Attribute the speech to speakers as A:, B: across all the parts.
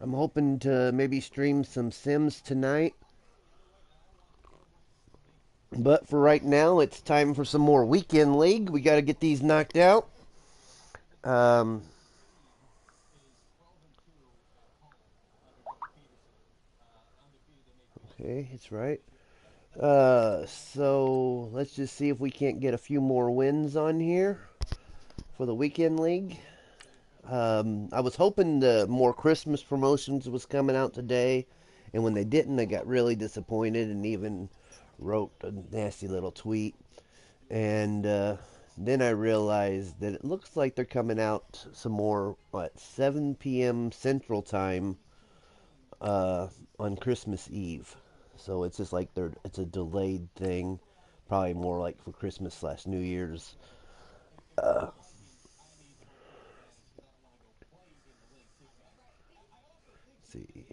A: I'm hoping to maybe stream some Sims tonight. But for right now, it's time for some more weekend league. We got to get these knocked out. Um, okay, it's right. So let's just see if we can't get a few more wins on here for the weekend league. I was hoping the more Christmas promotions was coming out today, and when they didn't, I got really disappointed and even wrote a nasty little tweet. And then I realized that it looks like they're coming out some more at 7 p.m. Central Time on Christmas Eve. So it's just like it's a delayed thing, probably more like for Christmas slash New Year's. Uh, see.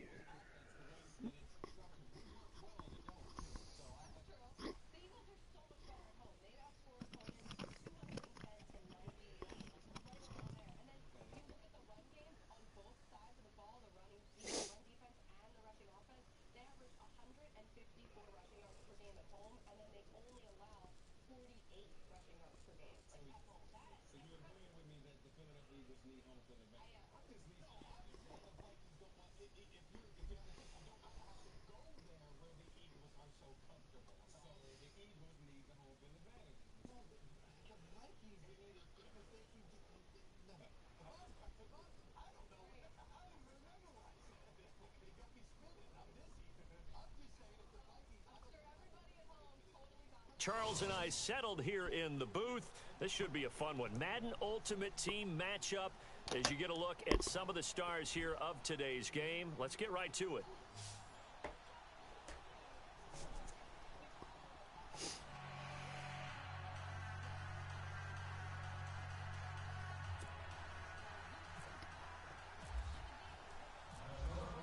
B: Charles and I settled here in the booth. This should be a fun one. Madden Ultimate Team matchup as you get a look at some of the stars here of today's game. Let's get right to it.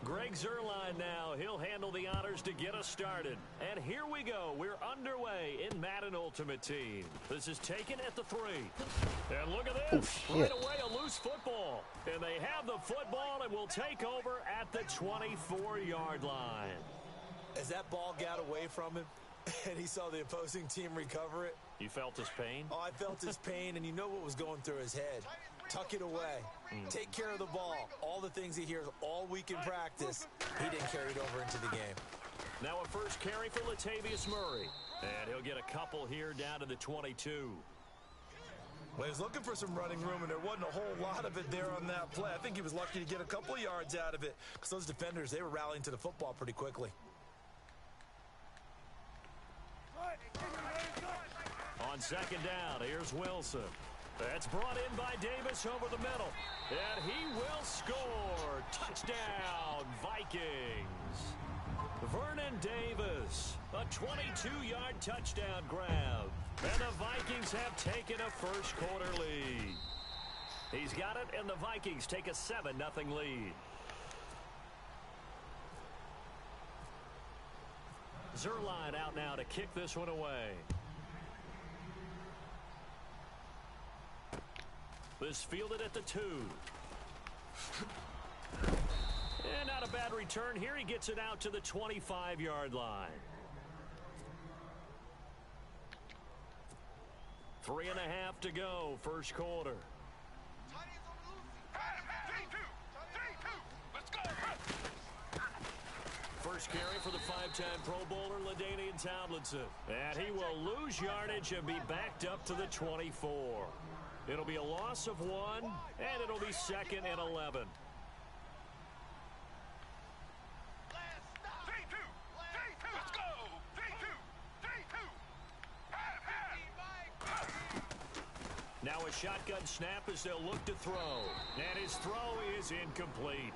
B: Greg Zerline now. He'll handle the honors to get us started. And here we go. We're underway in Madden Ultimate Team. This is taken at the 3. And look at this.
A: Oh,
B: right away, a loose football. And they have the football and will take over at the 24-yard line.
C: As that ball got away from him and he saw the opposing team recover it.
B: You felt his pain?
C: Oh, I felt his pain, and you know what was going through his head. Tuck it away. Take care of the ball. All the things he hears all week in practice, he didn't carry it over into the game.
B: Now a first carry for Latavius Murray. And he'll get a couple here down to the 22.
C: Well, he was looking for some running room, and there wasn't a whole lot of it there on that play. I think he was lucky to get a couple of yards out of it because those defenders, they were rallying to the football pretty quickly.
B: On second down, here's Wilson. That's brought in by Davis over the middle. And he will score. Touchdown, Vikings. Vernon Davis, a 22-yard touchdown grab. And the Vikings have taken a first-quarter lead. He's got it, and the Vikings take a 7-0 lead. Zerline out now to kick this one away. This fielded at the 2. And not a bad return here. He gets it out to the 25-yard line. 3.5 to go, first quarter. First carry for the 5-time Pro Bowler, LaDainian Tomlinson. And he will lose yardage and be backed up to the 24. It'll be a loss of 1, and it'll be 2nd and 11. Now a shotgun snap as they'll look to throw. And his throw is incomplete.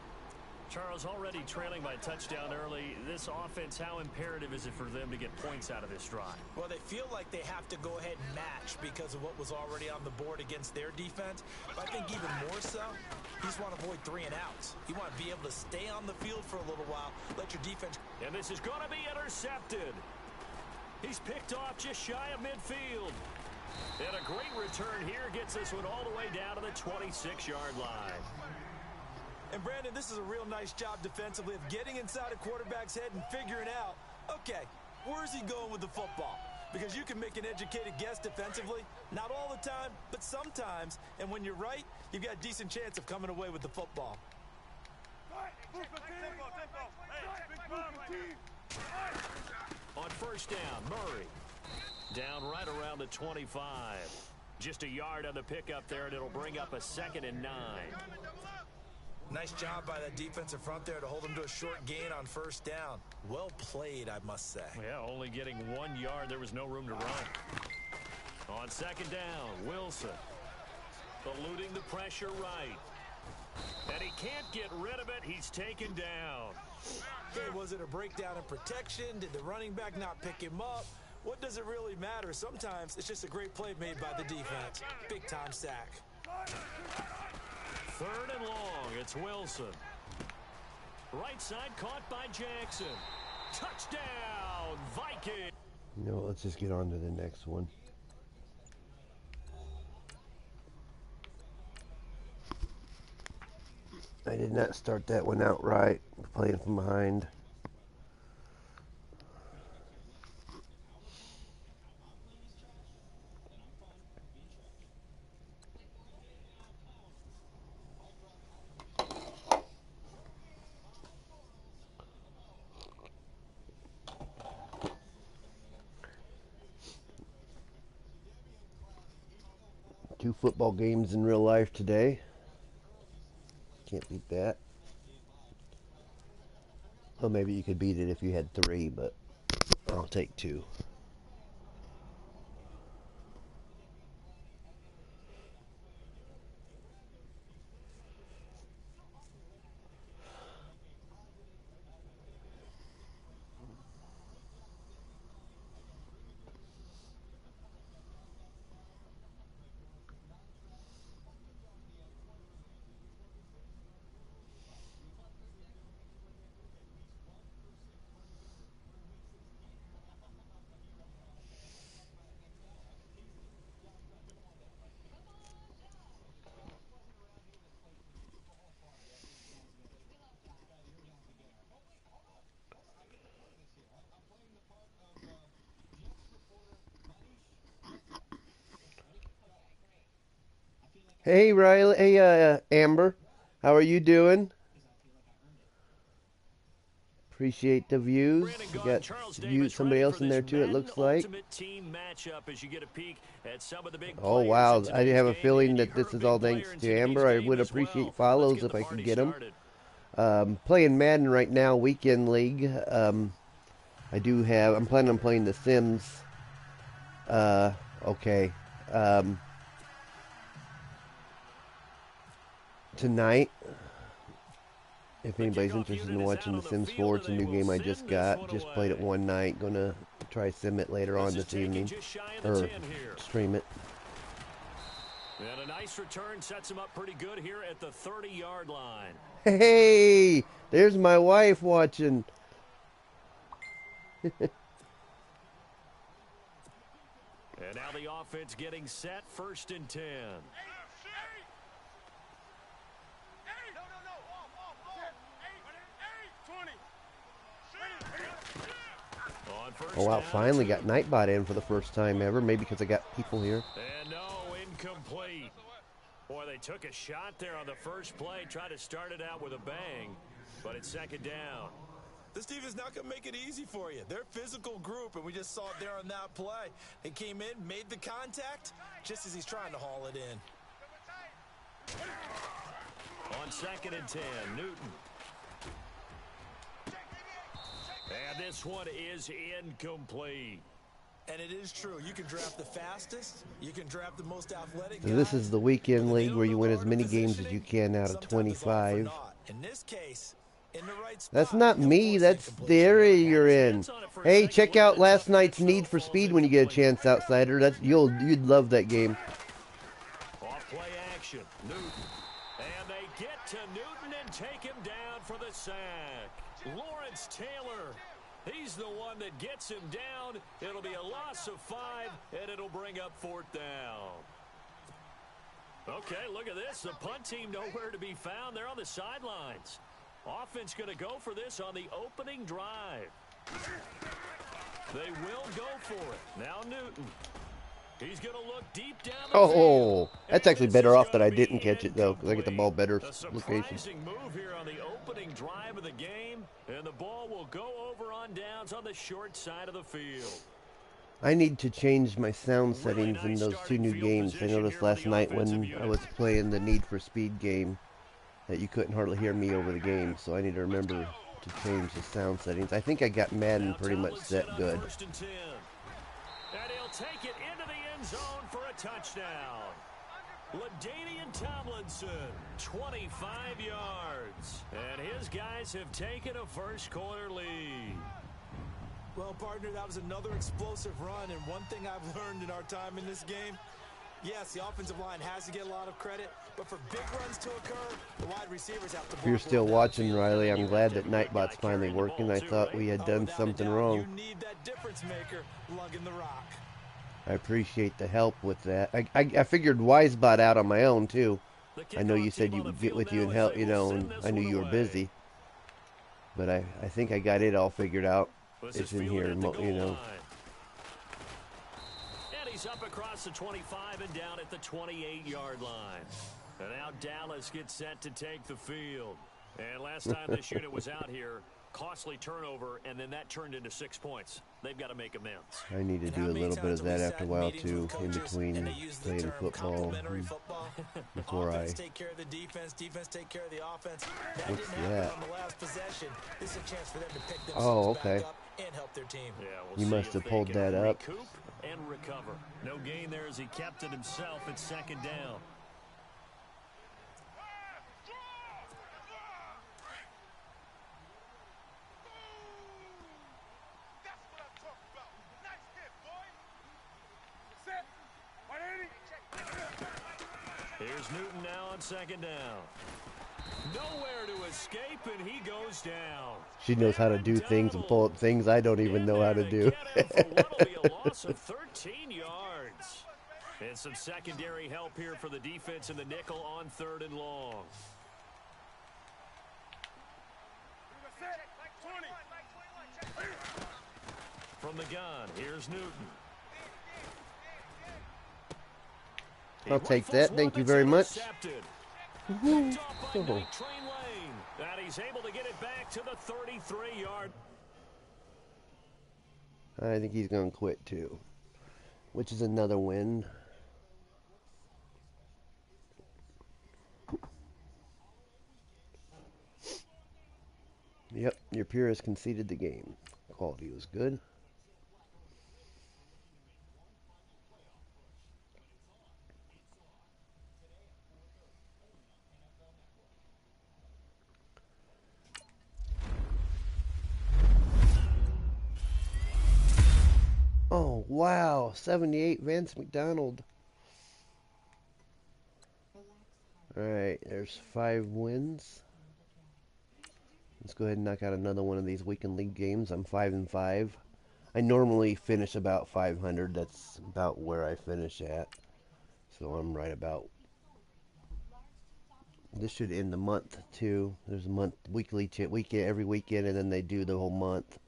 B: Charles, already trailing by a touchdown early. This offense, how imperative is it for them to get points out of this drive?
C: Well, they feel like they have to go ahead and match because of what was already on the board against their defense. But I think even more so, you just want to avoid 3 and outs. You want to be able to stay on the field for a little while, let your defense.
B: And this is going to be intercepted. He's picked off just shy of midfield. And a great return here gets this one all the way down to the 26-yard line.
C: And, Brandon, this is a real nice job defensively of getting inside a quarterback's head and figuring out, okay, where's he going with the football? Because you can make an educated guess defensively, not all the time, but sometimes. And when you're right, you've got a decent chance of coming away with the football.
B: On first down, Murray. Down right around the 25. Just a yard on the pickup there, and it'll bring up a 2nd and 9.
C: Nice job by that defensive front there to hold him to a short gain on first down. Well played, I must say.
B: Yeah, only getting 1 yard. There was no room to run. On second down, Wilson. Eluding the pressure right. And he can't get rid of it. He's taken down.
C: Hey, was it a breakdown in protection? Did the running back not pick him up? What does it really matter? Sometimes it's just a great play made by the defense. Big-time sack.
B: 3rd and long. It's Wilson. Right side caught by Jackson. Touchdown, Viking.
A: No, let's just get on to the next one. I did not start that one out right. Playing from behind. Two football games in real life today. Can't beat that. Well, maybe you could beat it if you had 3, but I'll take 2. Hey Riley, hey Amber, how are you doing? Appreciate the views. We got somebody else in there too, it looks like. Oh wow, I have a feeling that this is all thanks to Amber. I would appreciate follows if I could get them. Playing Madden right now, weekend league. I'm planning on playing The Sims. Okay. Tonight, if anybody's interested in watching The Sims 4, it's a new game I just got. Just played it one night. Gonna try sim it later on this evening, or stream it.
B: And a nice return sets him up pretty good here at the 30-yard line.
A: Hey, there's my wife watching.
B: And now the offense getting set, 1st and 10.
A: Oh wow, finally got Nightbot in for the first time ever. Maybe because I got people here.
B: And no, incomplete. Boy, they took a shot there on the first play. Tried to start it out with a bang, but it's 2nd down.
C: This team is not going to make it easy for you. They're a physical group, and we just saw it there on that play. They came in, made the contact, just as he's trying to haul it in.
B: On 2nd and 10, Newton. And this one is incomplete.
C: And it is true. You can draft the fastest. You can draft the most athletic.
A: So this is the weekend league where you win as many games as you can out of 25.
C: In this case, in the right spot,
A: that's not me. That's the area you're in. Hey, check out last night's Need for Speed when you get a chance, Outsider. You'd love that game.
B: Off play action, Newton, and they get to Newton and take him down for the sack. Lawrence Taylor, he's the one that gets him down. It'll be a loss of 5, and it'll bring up 4th down. Okay, look at this. The punt team nowhere to be found. They're on the sidelines. Offense going to go for this on the opening drive. They will go for it. Now Newton. He's going to look deep down the field.
A: That's actually better off that I didn't catch it, though, because I get the ball better location.
B: A surprising move here on the opening drive of the game, and the ball will go over on downs on the short side of the field.
A: I need to change my sound settings in those two new games. I noticed last night when I was playing the Need for Speed game that you couldn't hardly hear me over the game, so I need to remember to change the sound settings. I think I got Madden pretty much set good.
B: And he'll take it into the end zone for a touchdown. LaDainian Tomlinson, 25 yards. And his guys have taken a first quarter lead.
C: Well, partner, that was another explosive run, and one thing I've learned in our time in this game, yes, the offensive line has to get a lot of credit, but for big runs to occur, the wide receivers have to.
A: If you're still watching, Riley, I'm glad that Nightbot's finally working. I thought we had done something wrong.
C: You need that difference maker lugging the rock.
A: I appreciate the help with that. I figured Wisebot out on my own, too. I know you said you would get with you and help, you know, and I knew you were busy. But I think I got it all figured out. It's in here, you know.
B: And he's up across the 25 and down at the 28-yard line. And now Dallas gets set to take the field. And last time this unit was out here, costly turnover, and then that turned into 6 points. They've got to make amends.
A: I need to do a little bit of that after a while, too, in between playing football before I...
C: Take care of the defense take care of the offense.
A: What's that?
C: On the last possession. This is a chance for them to pick
A: themselves
C: back up and help their team.
B: Yeah,
A: you must have pulled that up.
B: Recoup and recover. No gain there as he kept it himself at second down. Here's Newton now on second down. Nowhere to escape, and he goes down.
A: She knows how to do things and pull up things I don't even know how to do.
B: For what'll be a loss of 13 yards. And some secondary help here for the defense in the nickel on 3rd and long. From the gun, here's Newton.
A: I'll take that. Thank you very much.
B: And he's able to get it back to the 33-yard.
A: I think he's going to quit too, which is another win. Yep, your purist conceded the game. Quality was good. Oh, wow. 78 Vance McDonald. Alright, there's 5 wins. Let's go ahead and knock out another one of these weekend league games. I'm 5-5. I normally finish about 500. That's about where I finish at. So I'm right about. This should end the month too. There's a month weekend every weekend, and then they do the whole month.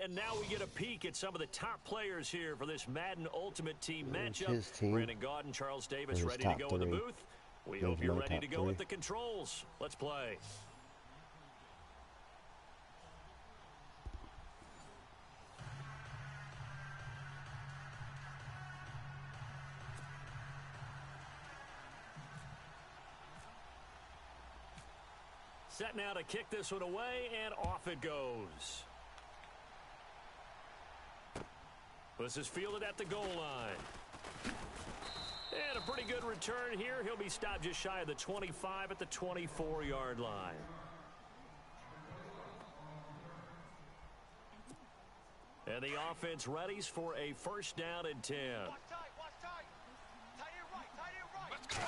B: And now we get a peek at some of the top players here for this Madden Ultimate Team matchup.
A: His team.
B: Brandon Gaud and Charles Davis ready to go in the booth. We hope you're ready to go with the controls. Let's play. Set now to kick this one away, and off it goes. This is fielded at the goal line. And a pretty good return here. He'll be stopped just shy of the 25 at the 24-yard line. And the offense readies for a first down and 10.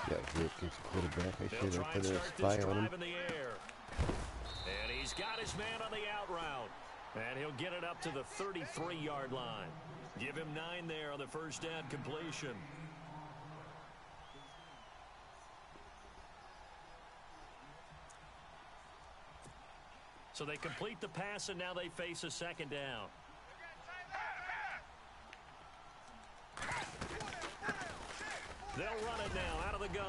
A: Yeah, against the quarterback. I should have put a spy on him.
B: In the air. And he's got his man on the out route. And he'll get it up to the 33-yard line. Give him 9 there on the first down completion. So they complete the pass, and now they face a second down. They'll run it now out of the gun.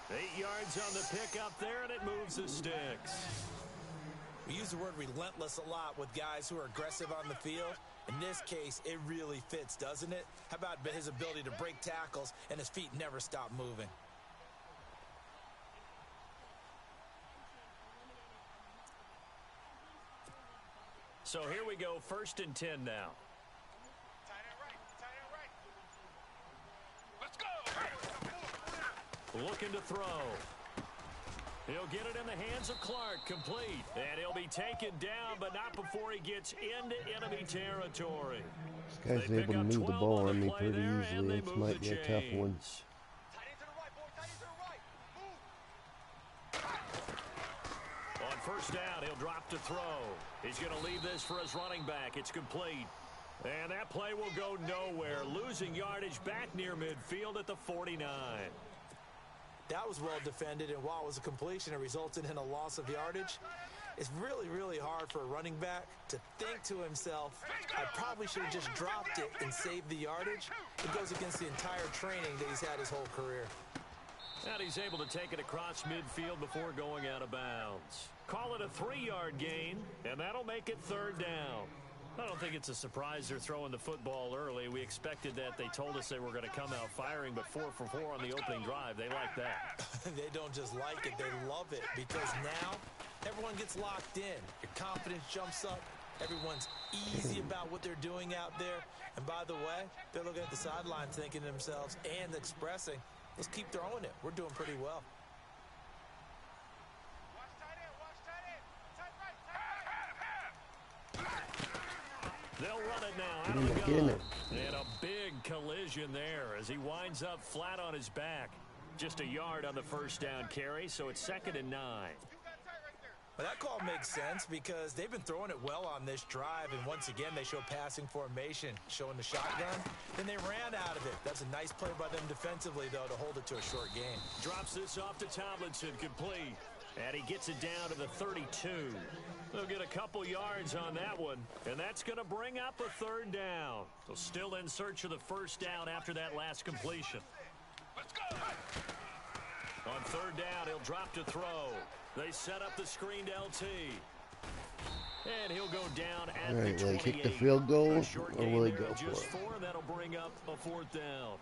B: 8 yards on the pickup there, and it moves the sticks.
C: We use the word relentless a lot with guys who are aggressive on the field. In this case, it really fits, doesn't it? How about his ability to break tackles and his feet never stop moving?
B: So here we go, first and 10 now.
C: Let's
B: go. Looking to throw. He'll get it in the hands of Clark, complete. And he'll be taken down, but not before he gets into enemy territory.
A: This guy's able to move the ball on me pretty easily. This might be a tough one.
B: On first down, he'll drop to throw. He's going to leave this for his running back. It's complete. And that play will go nowhere. Losing yardage back near midfield at the 49.
C: That was well defended, and while it was a completion, it resulted in a loss of yardage. It's really, really hard for a running back to think to himself, I probably should have just dropped it and saved the yardage. It goes against the entire training that he's had his whole career.
B: And he's able to take it across midfield before going out of bounds. Call it a 3-yard gain, and that'll make it third down. I don't think it's a surprise they're throwing the football early. We expected that. They told us they were going to come out firing, but 4 for 4 on the opening drive. They like that.
C: They don't just like it, they love it, because now everyone gets locked in. Your confidence jumps up. Everyone's easy about what they're doing out there. And by the way, they're looking at the sidelines thinking to themselves and expressing, let's keep throwing it. We're doing pretty well.
B: They'll run it now out of the gun. And a big collision there as he winds up flat on his back. Just a yard on the first down carry, so it's 2nd and 9.
C: Well, that call makes sense because they've been throwing it well on this drive, and once again they show passing formation, showing the shotgun. Then they ran out of it. That's a nice play by them defensively, though, to hold it to a short gain.
B: Drops this off to Tomlinson, complete. And he gets it down to the 32. They'll get a couple yards on that one, and that's going to bring up a third down. So still in search of the first down after that last completion.
C: Let's go!
B: On third down, he'll drop to throw. They set up the screened LT. And he'll go down at the 28.
A: Will he kick the field goal, or will he go for
B: just
A: it?
B: 4, that'll bring up a 4th down.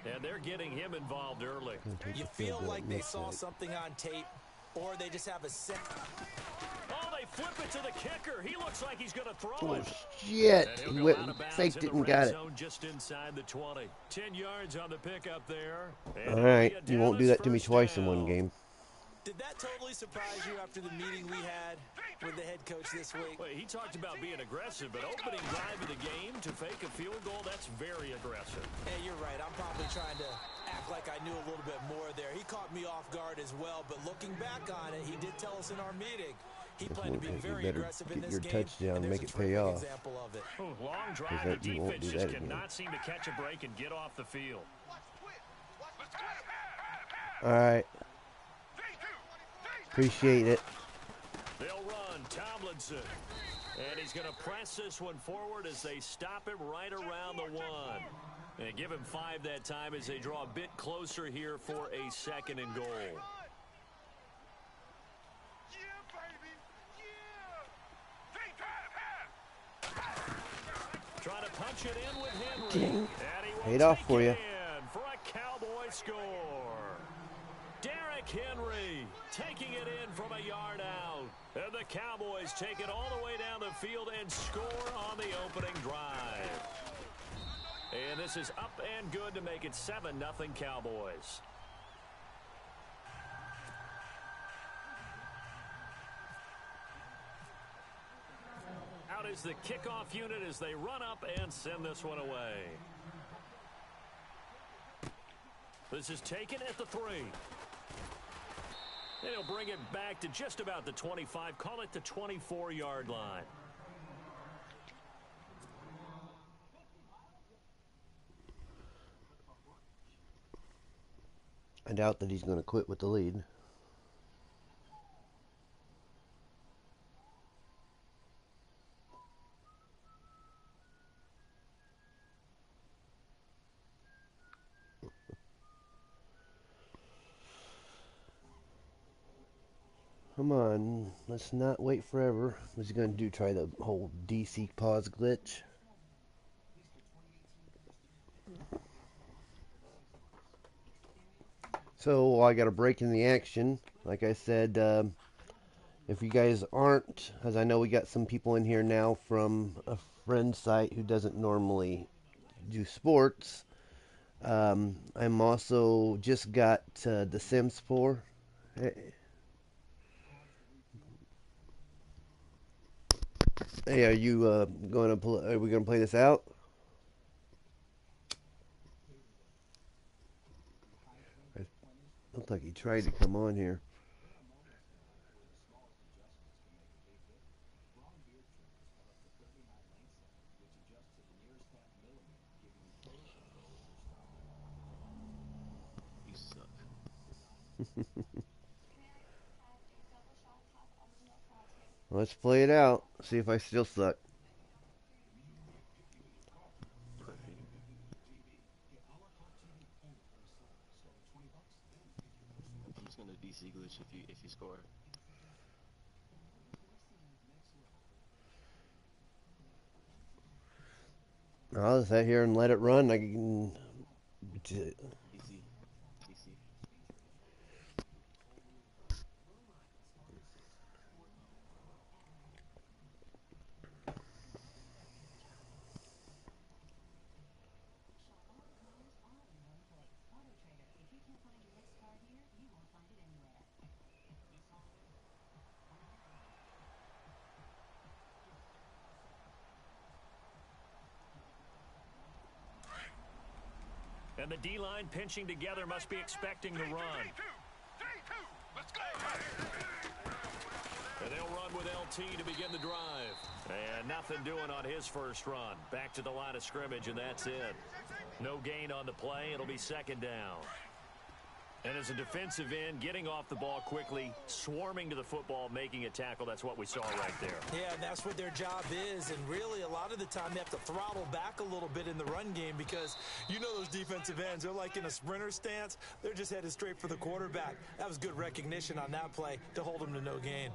B: And they're getting him involved early.
C: You feel like they saw something on tape, or they just have a set.
B: Oh, they flip it to the kicker. He looks like he's going to throw
A: Oh,
B: it.
A: shit. He went and faked it and got it.
B: Just inside the 20. 10 yards on the pickup there.
A: All right. You won't do that to me twice in one game.
C: Did that totally surprise you after the meeting we had with the head coach this week?
B: Well, he talked about being aggressive, but opening drive of the game to fake a field goal, that's very aggressive.
C: Hey, you're right. I'm probably trying to act like I knew a little bit more there. He caught me off guard as well, but looking back on it, he did tell us in our meeting he planned to be very aggressive in this game.
A: Get your touchdown and make it pay off.
C: Example of it.
B: Long drive. The defense just cannot seem to catch a break and get off the field.
A: All right. Appreciate it.
B: They'll run Tomlinson. And he's going to press this one forward as they stop him right around the 1. And give him 5 that time as they draw a bit closer here for a 2nd and goal. Trying to punch it in with Henry.
A: Paid off for you.
B: For a Cowboy score. Derrick Henry taking it in from a yard out. And the Cowboys take it all the way down the field and score on the opening drive. And this is up and good to make it 7-0 Cowboys. Out is the kickoff unit as they run up and send this one away. This is taken at the 3. And he'll bring it back to just about the 25. Call it the 24-yard line.
A: I doubt that he's going to quit with the lead. Come on, let's not wait forever. What's he going to do? Try the whole DC pause glitch? So I got a break in the action. Like I said, if you guys aren't, as I know we got some people in here now from a friend site who doesn't normally do sports. I'm also just got The Sims 4. Hey, are you going to play? Are we going to play this out? It looked like he tried to come on here.
D: You suck.
A: Let's play it out. See if I still suck.
D: I'm just gonna DC glitch if you score.
A: I'll just sit here and let it run. I can.
D: DC.
B: And the D-line pinching together must be expecting the run.
E: Let's go.
B: And they'll run with LT to begin the drive. And nothing doing on his first run. Back to the line of scrimmage, and that's it. No gain on the play. It'll be second down. And as a defensive end, getting off the ball quickly, swarming to the football, making a tackle, that's what we saw right there.
C: Yeah, that's what their job is. And really, a lot of the time, they have to throttle back a little bit in the run game because you know those defensive ends, they're like in a sprinter stance. They're just headed straight for the quarterback. That was good recognition on that play to hold them to no gain.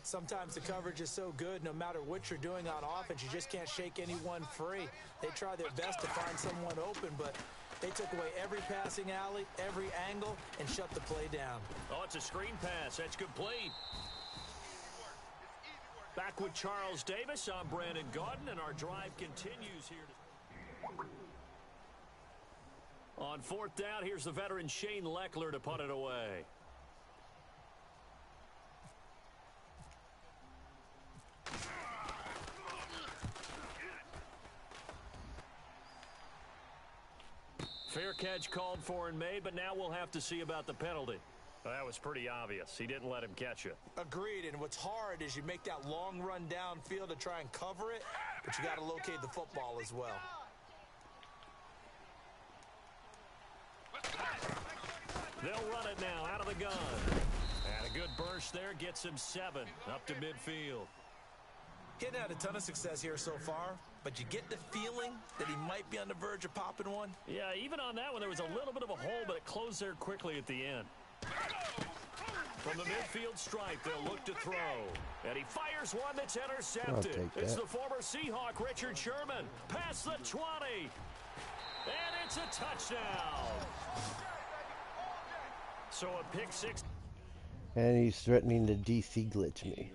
C: Sometimes the coverage is so good, no matter what you're doing on offense, you just can't shake anyone free. They try their best to find someone open, but they took away every passing alley, every angle, and shut the play down.
B: Oh, it's a screen pass. That's complete. Back with Charles Davis. I'm Brandon Gaudin, and our drive continues here. On fourth down, here's the veteran Shane Leckler to punt it away. Fair catch called for and made, but now we'll have to see about the penalty. Well, that was pretty obvious. He didn't let him catch it.
C: Agreed, and what's hard is you make that long run downfield to try and cover it, but you got to locate the football as well.
B: They'll run it now out of the gun. And a good burst there gets him 7 up to midfield.
C: Getting had a ton of success here so far, but you get the feeling that he might be on the verge of popping one.
B: Yeah, even on that one, there was a little bit of a hole, but it closed there quickly at the end. From the midfield stripe, they'll look to throw. And he fires one that's intercepted. It's the former Seahawk, Richard Sherman. Past the 20. And it's a touchdown. So a pick six.
A: And he's threatening to DC glitch me.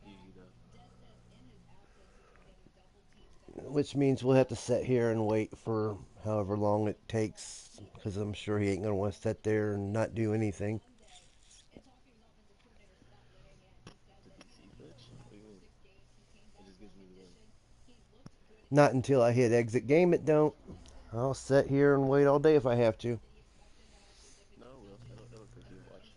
D: Easy though.
A: Which means we'll have to sit here and wait for however long it takes. Because I'm sure he ain't going to want to sit there and not do anything.
D: The DC glitch? What do you mean? It just gives me the win.
A: Not until I hit exit game, it don't. I'll sit here and wait all day if I have to.
D: No, it will. It'll cook you. Watch.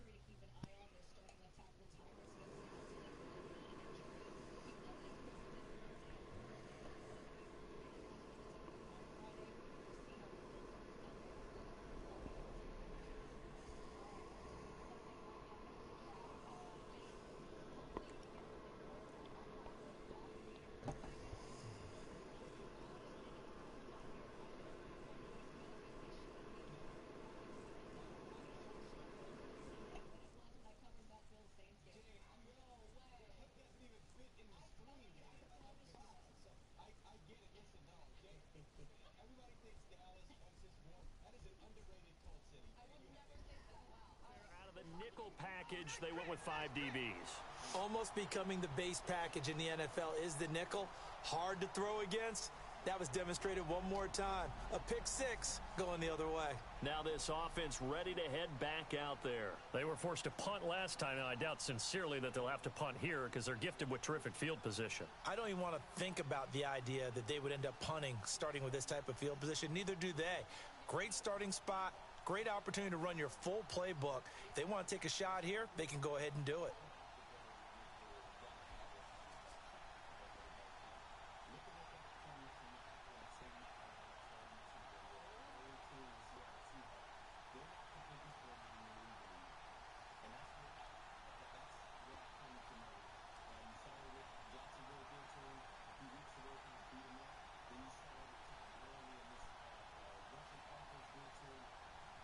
B: Out of the nickel package, they went with 5 DBs.
C: Almost becoming the base package in the NFL is the nickel. Hard to throw against. That was demonstrated one more time. A pick six going the other way.
B: Now this offense ready to head back out there. They were forced to punt last time, and I doubt sincerely that they'll have to punt here because they're gifted with terrific field position.
C: I don't even want to think about the idea that they would end up punting starting with this type of field position. Neither do they. Great starting spot. Great opportunity to run your full playbook. If they want to take a shot here, they can go ahead and do it.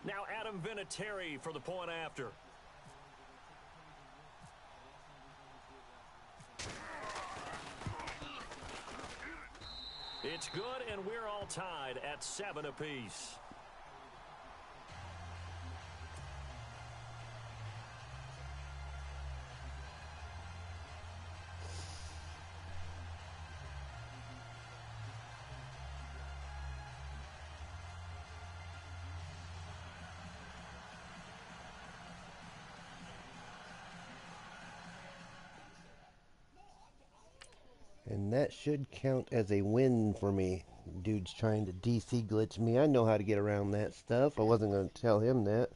B: Now Adam Vinatieri for the point after. It's good, and we're all tied at 7 apiece.
A: And that should count as a win for me. Dude's trying to DC glitch me. I know how to get around that stuff. I wasn't going to tell him that.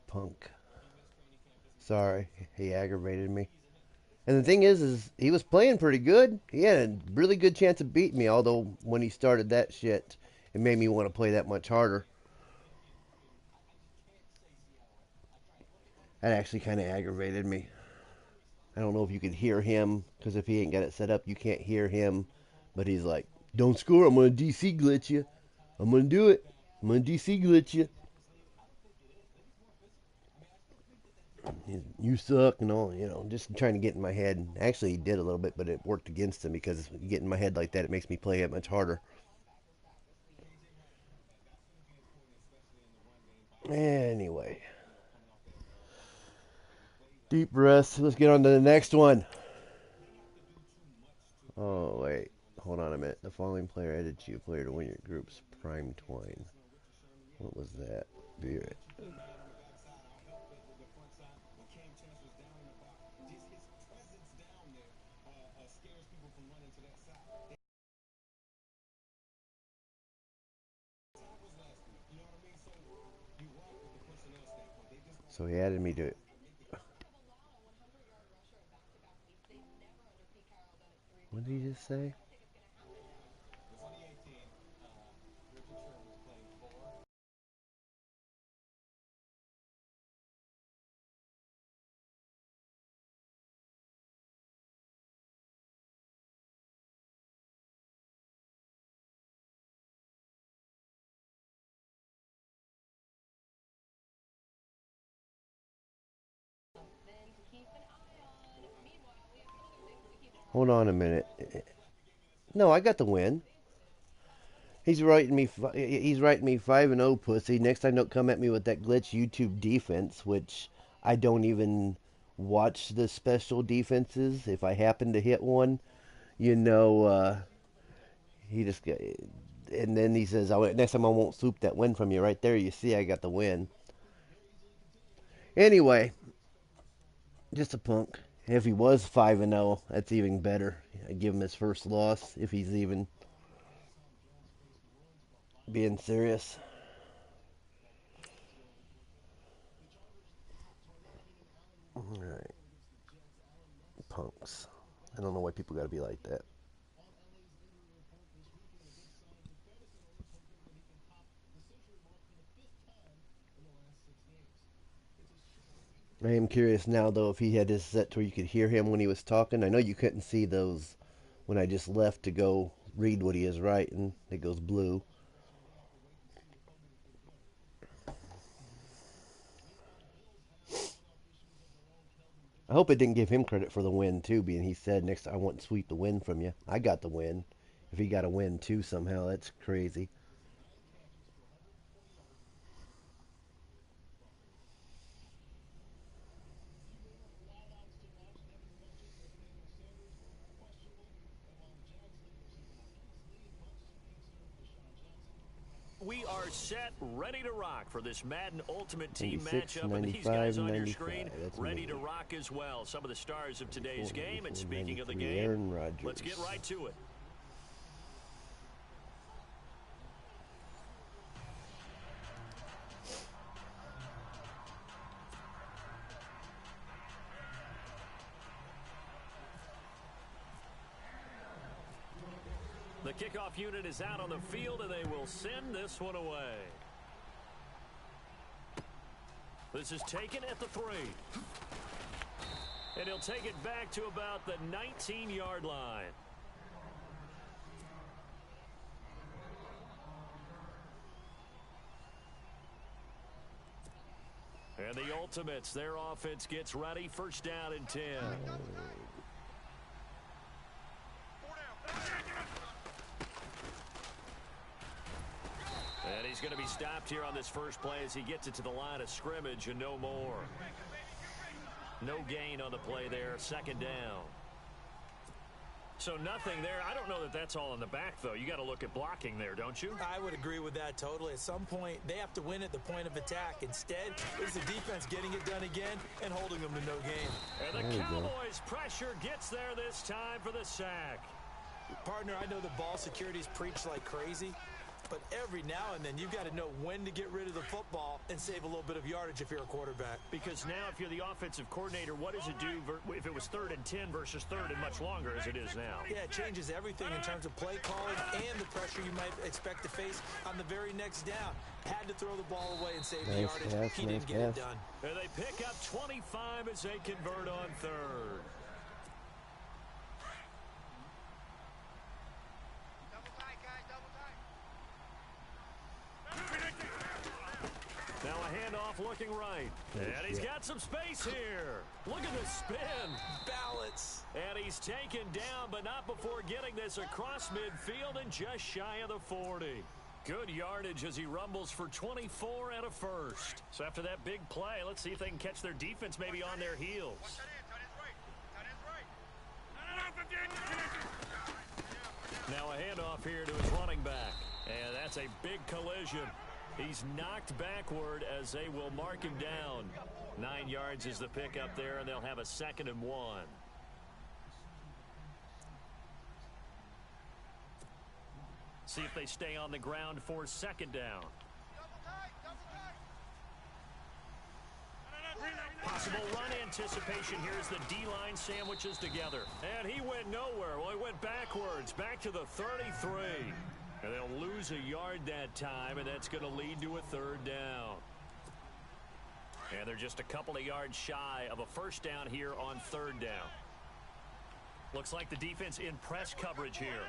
A: Punk. Sorry, he aggravated me. And the thing is he was playing pretty good. He had a really good chance of beating me, although when he started that shit, it made me want to play that much harder. That actually kind of aggravated me. I don't know if you could hear him, because if he ain't got it set up, you can't hear him. But he's like, don't score, I'm going to DC glitch you. I'm going to do it. I'm going to DC glitch you. You suck and all, just trying to get in my head. Actually, he did a little bit, but it worked against him because you get in my head like that, it makes me play it much harder. Anyway. Deep breaths. Let's get on to the next one. Oh, wait. Hold on a minute. The following player added to you, player to win your group's prime twine. What was that? Be right. So he added me to. What did he just say? Hold on a minute. No, I got the win. He's writing me. He's writing me 5-0, pussy. Next time, don't come at me with that glitch YouTube defense, which I don't even watch the special defenses. If I happen to hit one, you know, he just got, and then he says, "Next time I won't swoop that win from you." Right there, you see, I got the win. Anyway, just a punk. If he was 5-0, that's even better. I'd give him his first loss if he's even being serious. All right, punks. I don't know why people got to be like that. I am curious now, though, if he had his set to where you could hear him when he was talking. I know you couldn't see those when I just left to go read what he is writing. It goes blue. I hope it didn't give him credit for the win, too, being he said, next time I want to sweep the win from you. I got the win. If he got a win, too, somehow, that's crazy.
B: We are set, ready to rock for this Madden Ultimate Team
A: 96,
B: matchup. And these
A: 95,
B: guys on your
A: 95.
B: screen,
A: That's
B: ready
A: me.
B: to rock as well. Some of the stars of today's
A: 94,
B: game. And
A: 94,
B: speaking of the
A: 93,
B: game,
A: Aaron Rodgers.
B: let's get right to it. The kickoff unit is out on the field, and they will send this one away. This is taken at the 3. And he'll take it back to about the 19-yard line. And the Ultimates, their offense gets ready. First down and 10. And he's going to be stopped here on this first play as he gets it to the line of scrimmage and no more. No gain on the play there. Second down. So nothing there. I don't know that that's all in the back, though. You got to look at blocking there, don't you?
C: I would agree with that totally. At some point, they have to win at the point of attack. Instead, it's the defense getting it done again and holding them to no gain.
B: And the Cowboys' pressure gets there this time for the sack.
C: Partner, I know the ball security's preached like crazy, but every now and then you've got to know when to get rid of the football and save a little bit of yardage if you're a quarterback.
B: Because now if you're the offensive coordinator, what does it do if it was 3rd and 10 versus 3rd and much longer as it is now?
C: Yeah, it changes everything in terms of play calling and the pressure you might expect to face on the very next down. Had to throw the ball away and save the yardage. He didn't get it done.
B: And they pick up 25 as they convert on 3rd. Now a handoff looking right. And he's got some space here. Look at the spin.
C: Balance.
B: And he's taken down, but not before getting this across midfield and just shy of the 40. Good yardage as he rumbles for 24 and a first. So after that big play, let's see if they can catch their defense maybe on their heels. Now a handoff here to his running back. And that's a big collision. He's knocked backward as they will mark him down. 9 yards is the pickup there, and they'll have a 2nd and 1. See if they stay on the ground for 2nd down. Possible run anticipation here as the D-line sandwiches together. And he went nowhere. Well, he went backwards, back to the 33. And they'll lose a yard that time, and that's going to lead to a 3rd down. And they're just a couple of yards shy of a first down here on 3rd down. Looks like the defense in press coverage here.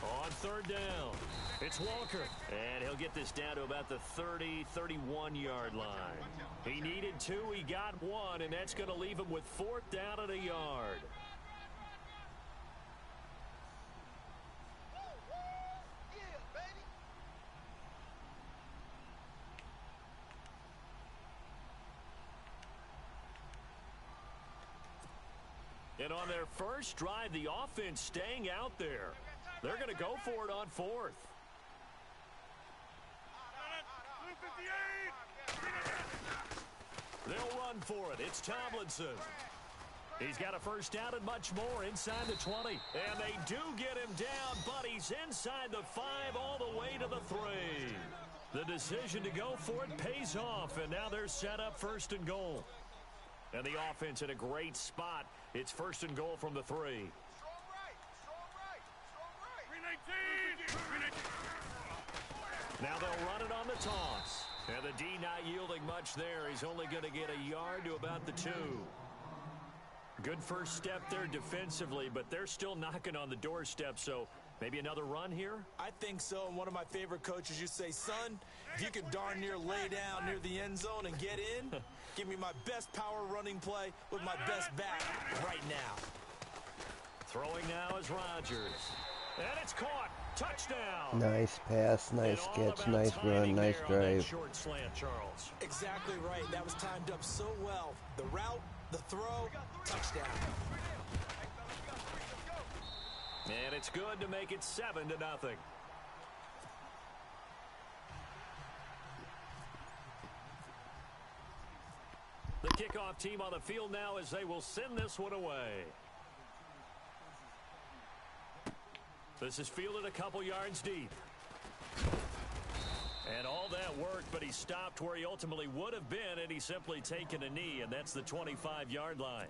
B: On 3rd down, it's Walker. And he'll get this down to about the 30, 31-yard line. He needed 2, he got 1, and that's going to leave him with 4th down and a yard. And on their first drive, the offense staying out there. They're going to go for it on fourth. They'll run for it. It's Tomlinson. He's got a first down and much more inside the 20. And they do get him down, but he's inside the 5 all the way to the 3. The decision to go for it pays off, and now they're set up first and goal. And the offense in a great spot. It's first and goal from the 3.
E: Strong right.
B: Now they'll run it on the toss. And the D not yielding much there. He's only going to get a yard to about the 2. Good first step there defensively, but they're still knocking on the doorstep, so maybe another run here?
C: I think so, and one of my favorite coaches used to say, son, if you can darn near lay down near the end zone and get in, give me my best power running play with my best back right now.
B: Throwing now is Rodgers. And it's caught. Touchdown.
A: Nice pass, nice catch, nice run, nice drive.
B: Short slant, Charles.
C: Exactly right. That was timed up so well. The route, the throw, touchdown.
B: And it's good to make it 7-0. The kickoff team on the field now as they will send this one away. This is fielded a couple yards deep. And all that worked, but he stopped where he ultimately would have been, and he's simply taken a knee, and that's the 25-yard line.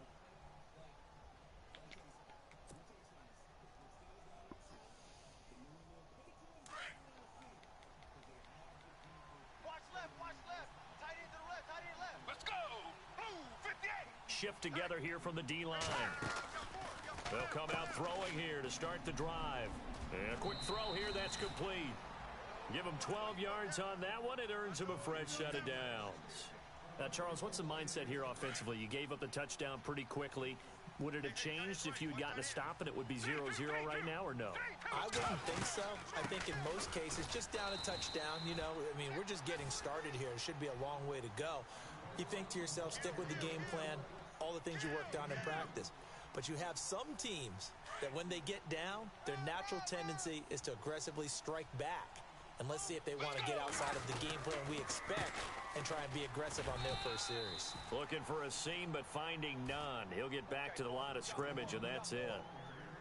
E: Watch left. Tight end to the left. Let's go. Blue 58.
B: Shift together here from the D-line. They'll come out throwing here to start the drive. And a quick throw here, that's complete. Give him 12 yards on that one. It earns him a fresh set of downs. Now, Charles, what's the mindset here offensively? You gave up the touchdown pretty quickly. Would it have changed if you had gotten a stop and it would be 0-0 right now, or no?
C: I wouldn't think so. I think in most cases, just down a touchdown, you know, I mean, we're just getting started here. It should be a long way to go. You think to yourself, stick with the game plan, all the things you worked on in practice. But you have some teams that when they get down, their natural tendency is to aggressively strike back. And let's see if they want to get outside of the game plan we expect and try and be aggressive on their first series.
B: Looking for a seam, but finding none. He'll get back to the line of scrimmage, and that's it.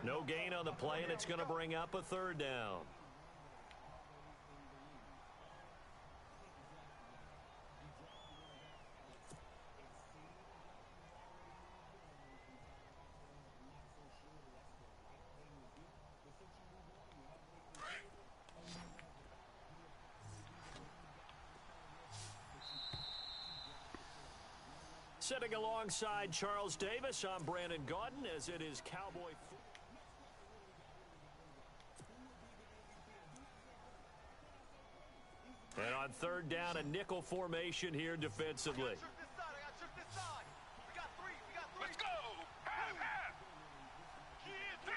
B: No gain on the play, and it's going to bring up a third down. Sitting alongside Charles Davis, I'm Brandon Gaudin, as it is Cowboy. And on third down, a nickel formation here defensively.
E: I got shook this side. We got three. Let's go. Half. 3-2.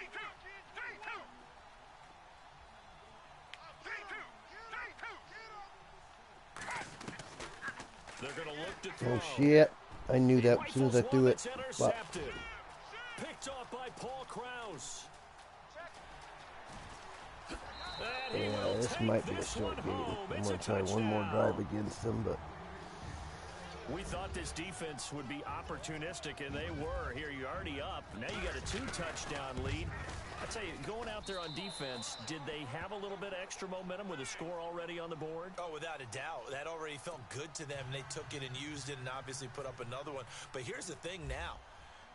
B: They're going to look to throw.
A: Oh, shit. I knew that as soon as I threw it. But
B: Picked off by Paul Krause.
A: yeah, this might be a short game. I'm going to try one more drive against them, but
B: we thought this defense would be opportunistic, and they were. Here, you're already up. Now you got a 2-touchdown lead. I tell you, going out there on defense, did they have a little bit of extra momentum with a score already on the board?
C: Oh, without a doubt. That already felt good to them. They took it and used it and obviously put up another one. But here's the thing now.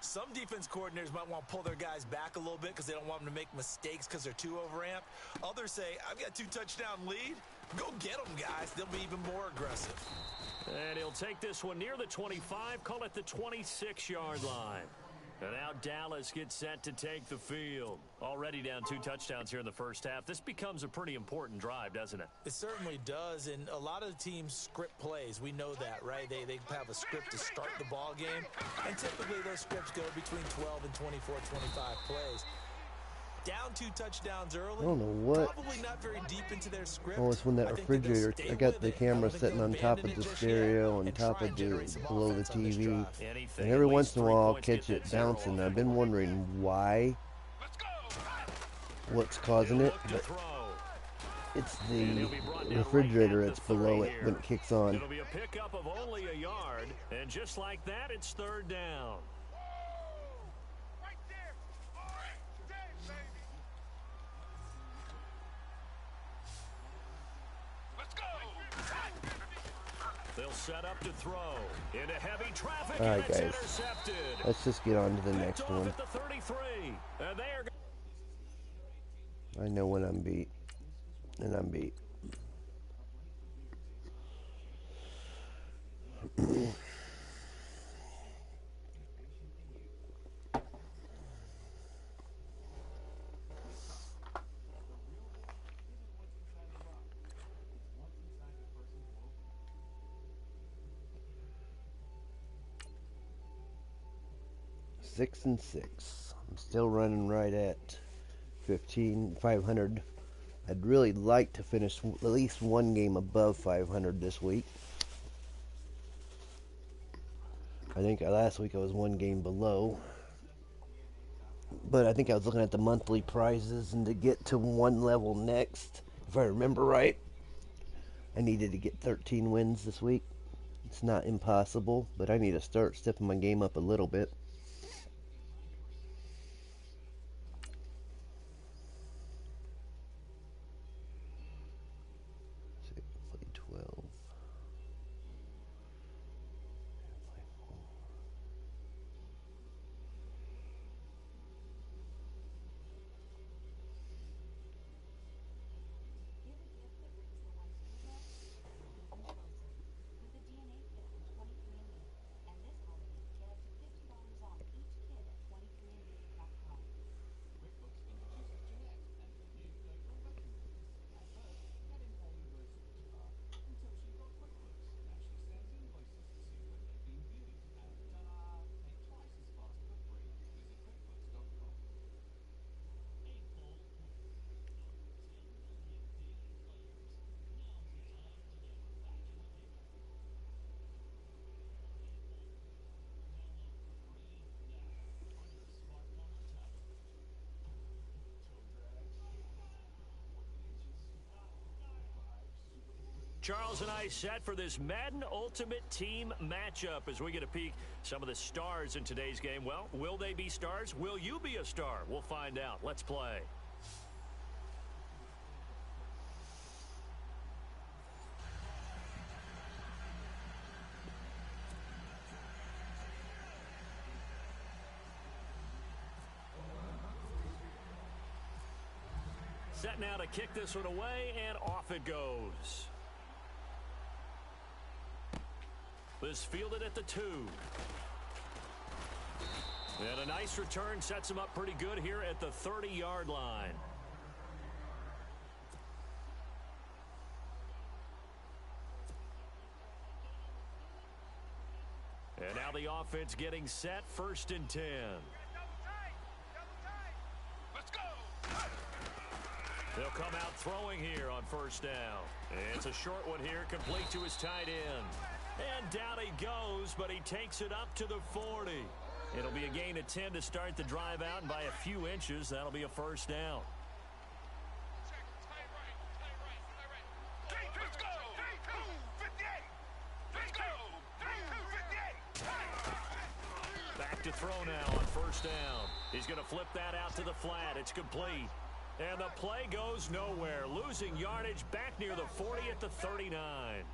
C: Some defense coordinators might want to pull their guys back a little bit because they don't want them to make mistakes because they're too overamped. Others say, I've got 2-touchdown lead. Go get them, guys. They'll be even more aggressive.
B: And he'll take this one near the 25, call it the 26-yard line. And now Dallas gets set to take the field. Already down 2 touchdowns here in the first half. This becomes a pretty important drive, doesn't it?
C: It certainly does, and a lot of the teams script plays. We know that, right? They have a script to start the ball game, and typically those scripts go between 12 and 24, 25 plays. Down 2 touchdowns early.
A: I don't know what.
C: Probably not very deep into their script.
A: Oh, it's when that
C: I think they're gonna
A: refrigerator.
C: stay
A: I got
C: with
A: the
C: it. I
A: camera
C: don't think
A: sitting
C: they'll
A: on top
C: abandon
A: of
C: it
A: the
C: just
A: stereo,
C: yet
A: on
C: and
A: top
C: try
A: of
C: and generate some
A: below the
C: offense on this
A: TV.
C: drive.
B: Anything,
A: And every
B: at
A: once
B: least
A: in a
B: 3
A: while, I'll
B: points, get
A: catch
B: that
A: it
B: zero
A: bouncing.
B: off
A: I've
B: the
A: been
B: board.
A: wondering why, what's causing
B: He'll
A: it,
B: look to
A: but
B: throw.
A: it's
B: And
A: the
B: he'll be brought down
A: refrigerator
B: right at
A: that's
B: the 30
A: below it
B: here.
A: when it kicks on.
B: It'll be a pickup of only a yard, and just like that, it's 3rd down.
E: Right there. All right, day, baby. Let's go.
B: They'll set up to throw into heavy traffic,
A: All
B: and
A: right,
B: it's
A: guys.
B: intercepted.
A: Let's just get on to the
B: Picked
A: next
B: off
A: one.
B: at the 33, and they are.
A: I know when I'm beat, and I'm beat. Six and 6. I'm still running right at 500. I'd really like to finish at least one game above 500 this week. I think last week I was one game below. But I think I was looking at the monthly prizes, and to get to one level next, if I remember right, I needed to get 13 wins this week. It's not impossible, but I need to start stepping my game up a little bit. Play 12.
B: Charles and I set for this Madden Ultimate Team matchup as we get a peek some of the stars in today's game. Well, will they be stars? Will you be a star? We'll find out. Let's play. Set now to kick this one away, and off it goes. This fielded at the 2. And a nice return sets him up pretty good here at the 30-yard line. And now the offense getting set, 1st and 10.
E: Let's go.
B: They'll come out throwing here on 1st down. It's a short one here, complete to his tight end. And down he goes, but he takes it up to the 40. It'll be a gain of 10 to start the drive out, and by a few inches, that'll be a 1st down.
E: Let's go. 58. Let's go. 58.
B: Back to throw now on 1st down. He's going to flip that out to the flat. It's complete. And the play goes nowhere. Losing yardage back near the 40 at the 39.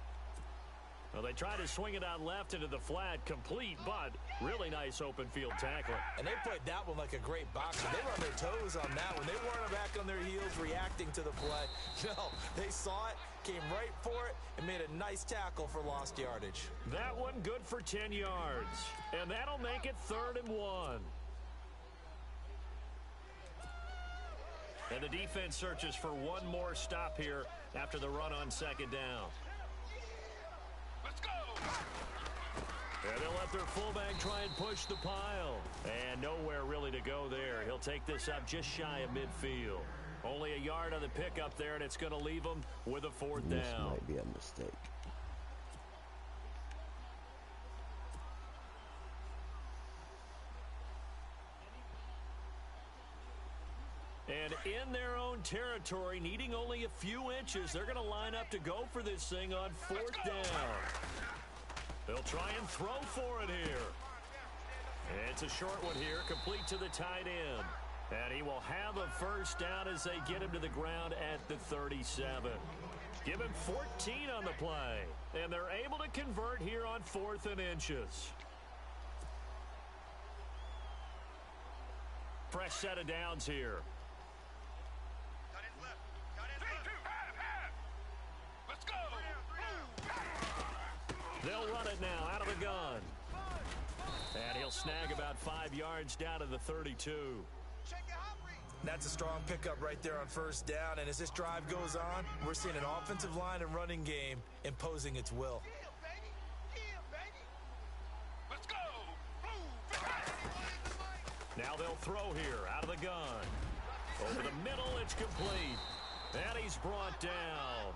B: Well, they tried to swing it out left into the flat, complete, but really nice open field tackle.
C: And they played that one like a great boxer. They were on their toes on that one. They weren't back on their heels reacting to the play. No, they saw it, came right for it, and made a nice tackle for lost yardage.
B: That one good for 10 yards. And that'll make it 3rd and 1. And the defense searches for one more stop here after the run on 2nd down.
E: Let's go.
B: And they'll let their fullback try and push the pile. And nowhere really to go there. He'll take this up just shy of midfield. Only a yard on the pickup there, and it's going to leave him with a fourth down.
A: This might be a mistake.
B: And in their own territory, needing only a few inches, they're going to line up to go for this thing on fourth down. They'll try and throw for it here. It's a short one here, complete to the tight end. And he will have a first down as they get him to the ground at the 37. Give him 14 on the play. And they're able to convert here on 4th and inches. Fresh set of downs here.
E: Let's go.
B: They'll run it now out of the gun. And he'll snag about 5 yards down to the 32.
C: That's a strong pickup right there on first down. And as this drive goes on, we're seeing an offensive line and running game imposing its will.
E: Let's go.
B: Now they'll throw here out of the gun. Over the middle, it's complete. And he's brought down.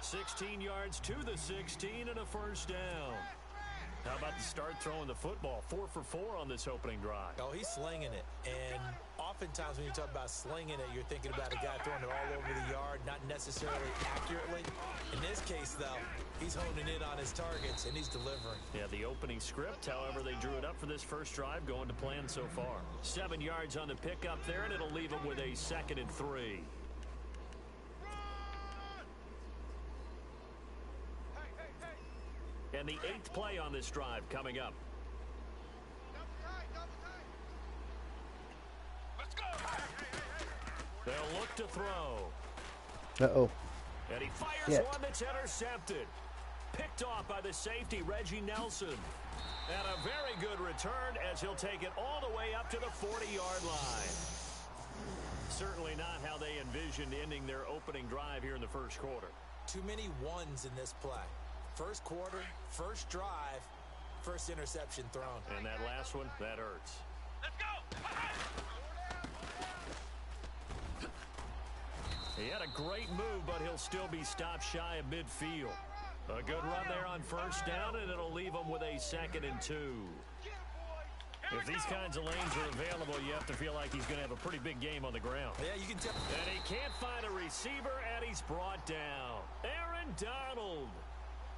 B: 16 yards to the 16 and a first down. How about the start throwing the football? 4 for 4 on this opening drive.
C: Oh, he's slinging it. And oftentimes when you talk about slinging it, you're thinking about a guy throwing it all over the yard, not necessarily accurately. In this case, though, he's honing in on his targets, and he's delivering.
B: Yeah, the opening script, however, they drew it up for this first drive, going to plan so far. 7 yards on the pickup there, and it'll leave him with a 2nd and 3. And the 8th play on this drive coming up.
E: Let's go.
B: They'll look to throw.
A: Uh-oh.
B: And he fires one that's intercepted. Picked off by the safety, Reggie Nelson. And a very good return as he'll take it all the way up to the 40-yard line. Certainly not how they envisioned ending their opening drive here in the first quarter.
C: Too many ones in this play. First quarter, first drive, first interception thrown.
B: And that last one, that hurts.
E: Let's go.
B: He had a great move, but he'll still be stopped shy of midfield. A good run there on first down, and it'll leave him with a 2nd and 2. If these kinds of lanes are available, you have to feel like he's going to have a pretty big game on the ground.
C: Yeah, you can tell.
B: And he can't find a receiver, and he's brought down. Aaron Donald.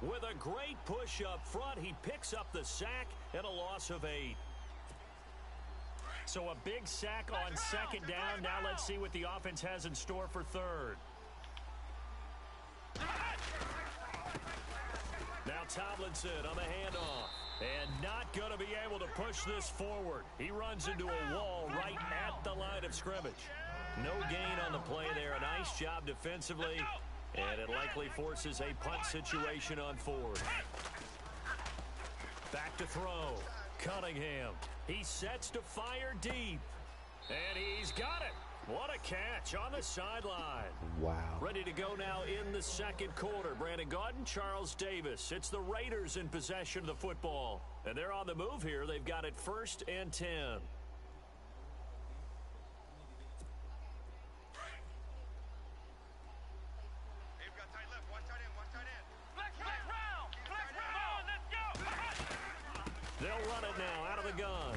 B: With a great push up front, he picks up the sack and a loss of 8. So a big sack on 2nd down. Now let's see what the offense has in store for 3rd. Now Tomlinson on the handoff. And not going to be able to push this forward. He runs into a wall right at the line of scrimmage. No gain on the play there. A nice job defensively. And it likely forces a punt situation on 4th. Back to throw. Cunningham. He sets to fire deep. And he's got it. What a catch on the sideline.
A: Wow.
B: Ready to go now in the second quarter. Brandon Gaudin, Charles Davis. It's the Raiders in possession of the football. And they're on the move here. They've got it 1st and 10. They'll run it now out of the gun.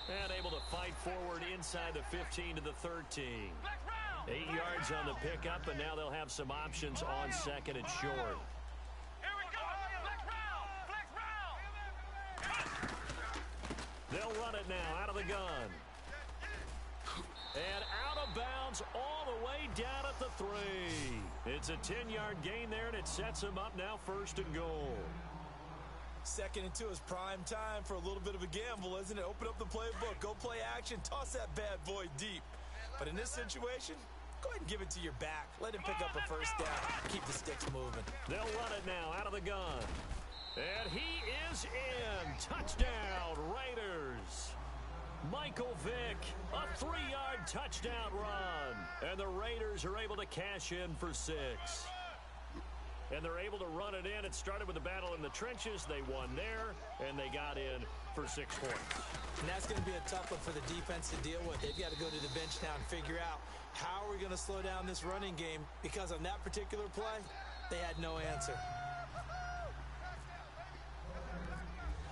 B: And able to fight forward inside the 15 to the 13. 8 yards on the pickup, and now they'll have some options on 2nd and short. They'll run it now out of the gun. And out of bounds all the way down at the 3. It's a 10-yard gain there, and it sets them up now 1st and goal.
C: 2nd and 2 is prime time for a little bit of a gamble, isn't it? Open up the playbook, go play action, toss that bad boy deep. But in this situation, go ahead and give it to your back. Let him pick up a first down. Keep the sticks moving.
B: They'll run it now out of the gun. And he is in. Touchdown, Raiders. Michael Vick, a 3-yard touchdown run. And the Raiders are able to cash in for 6. And they're able to run it in. It started with a battle in the trenches. They won there, and they got in for 6 points.
C: And that's going to be a tough one for the defense to deal with. They've got to go to the bench now and figure out how are we going to slow down this running game, because on that particular play, they had no answer.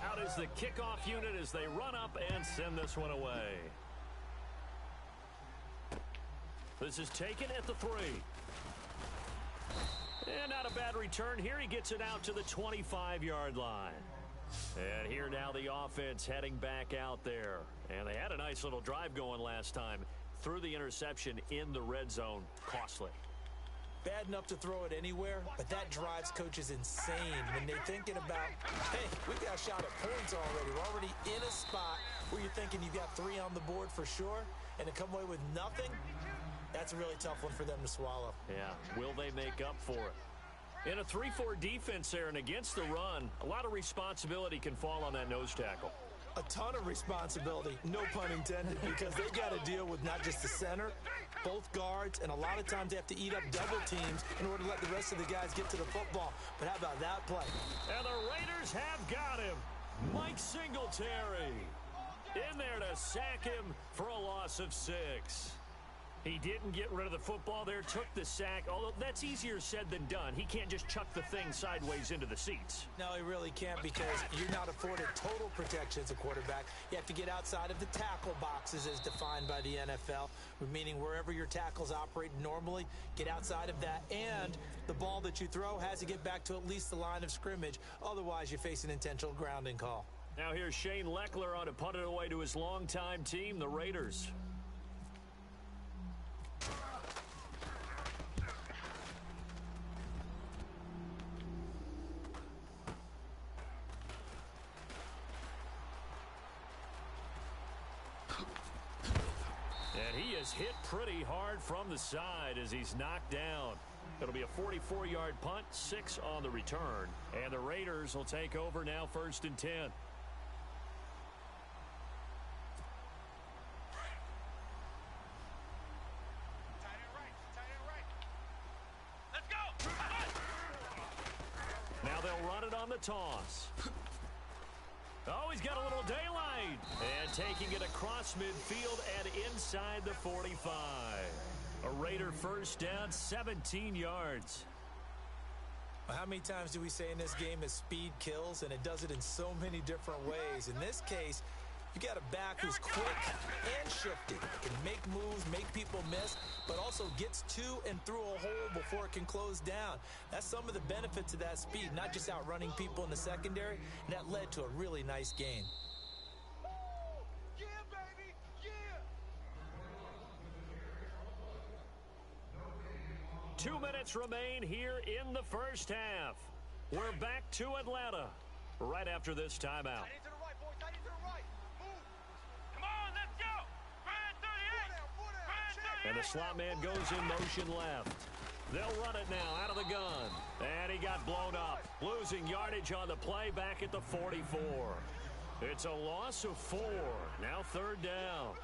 B: Out is the kickoff unit as they run up and send this one away. This is taken at the 3. And not a bad return here. He gets it out to the 25-yard line. And here now the offense heading back out there. And they had a nice little drive going last time. Threw the interception in the red zone. Costly.
C: Bad enough to throw it anywhere, but that drives coaches insane when they're thinking about, hey, we got a shot at points already. We're already in a spot where you're thinking you've got 3 on the board for sure, and to come away with nothing, that's a really tough one for them to swallow.
B: Yeah, will they make up for it? In a 3-4 defense there and against the run, a lot of responsibility can fall on that nose tackle.
C: A ton of responsibility, no pun intended, because they got to deal with not just the center, both guards, and a lot of times they have to eat up double teams in order to let the rest of the guys get to the football. But how about that play?
B: And the Raiders have got him. Mike Singletary in there to sack him for a loss of 6. He didn't get rid of the football there, took the sack, although that's easier said than done. He can't just chuck the thing sideways into the seats.
C: No, he really can't, because you're not afforded total protection as a quarterback. You have to get outside of the tackle boxes as defined by the NFL, meaning wherever your tackles operate normally, get outside of that. And the ball that you throw has to get back to at least the line of scrimmage. Otherwise, you face an intentional grounding call.
B: Now here's Shane Leckler on to punt it away to his longtime team, the Raiders. And he is hit pretty hard from the side as he's knocked down. It'll be a 44-yard punt, 6 on the return. And the Raiders will take over now, 1st and 10.
E: Tight end right. Let's go.
B: Now they'll run it on the toss. Oh, he's got a little daylight. And taking it across midfield and inside the 45. A Raider first down, 17 yards.
C: Well, how many times do we say in this game that speed kills, and it does it in so many different ways? In this case, you got a back who's quick and shifty, can make moves, make people miss, but also gets to and through a hole before it can close down. That's some of the benefits of that speed, not just outrunning people in the secondary, and that led to a really nice gain.
E: Yeah, baby. Yeah.
B: 2 minutes remain here in the first half. We're back to Atlanta right after this timeout.
E: Tight end to the right, boy. Tight end to the right. Move. Come on, let's go. Brand 38.
B: And the slot man goes in motion left. They'll run it now out of the gun. And he got blown up. Losing yardage on the play back at the 44. It's a loss of 4. Now 3rd down.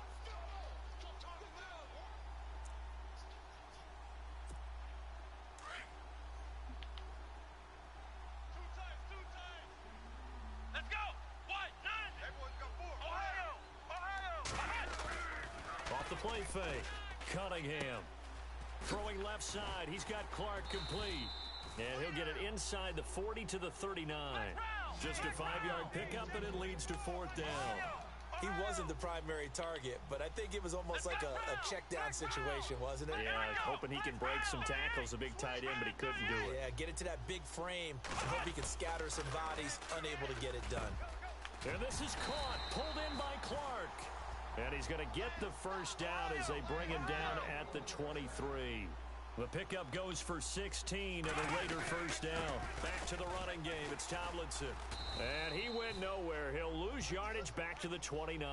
E: Let's go. What? 9. Everyone's got 4. Ohio.
B: Off the play fake. Cunningham. Throwing left side. He's got Clark complete. And he'll get it inside the 40 to the 39. Just a 5-yard pickup, and it leads to 4th down.
C: He wasn't the primary target, but I think it was almost like a check down situation, wasn't it?
B: Yeah, hoping he can break some tackles, a big tight end, but he couldn't do it.
C: Yeah, get it to that big frame. Hope he can scatter some bodies, unable to get it done.
B: And this is caught, pulled in by Clark. And he's going to get the first down as they bring him down at the 23. The pickup goes for 16 and a Raider first down. Back to the running game. It's Tomlinson. And he went nowhere. He'll lose yardage back to the 29.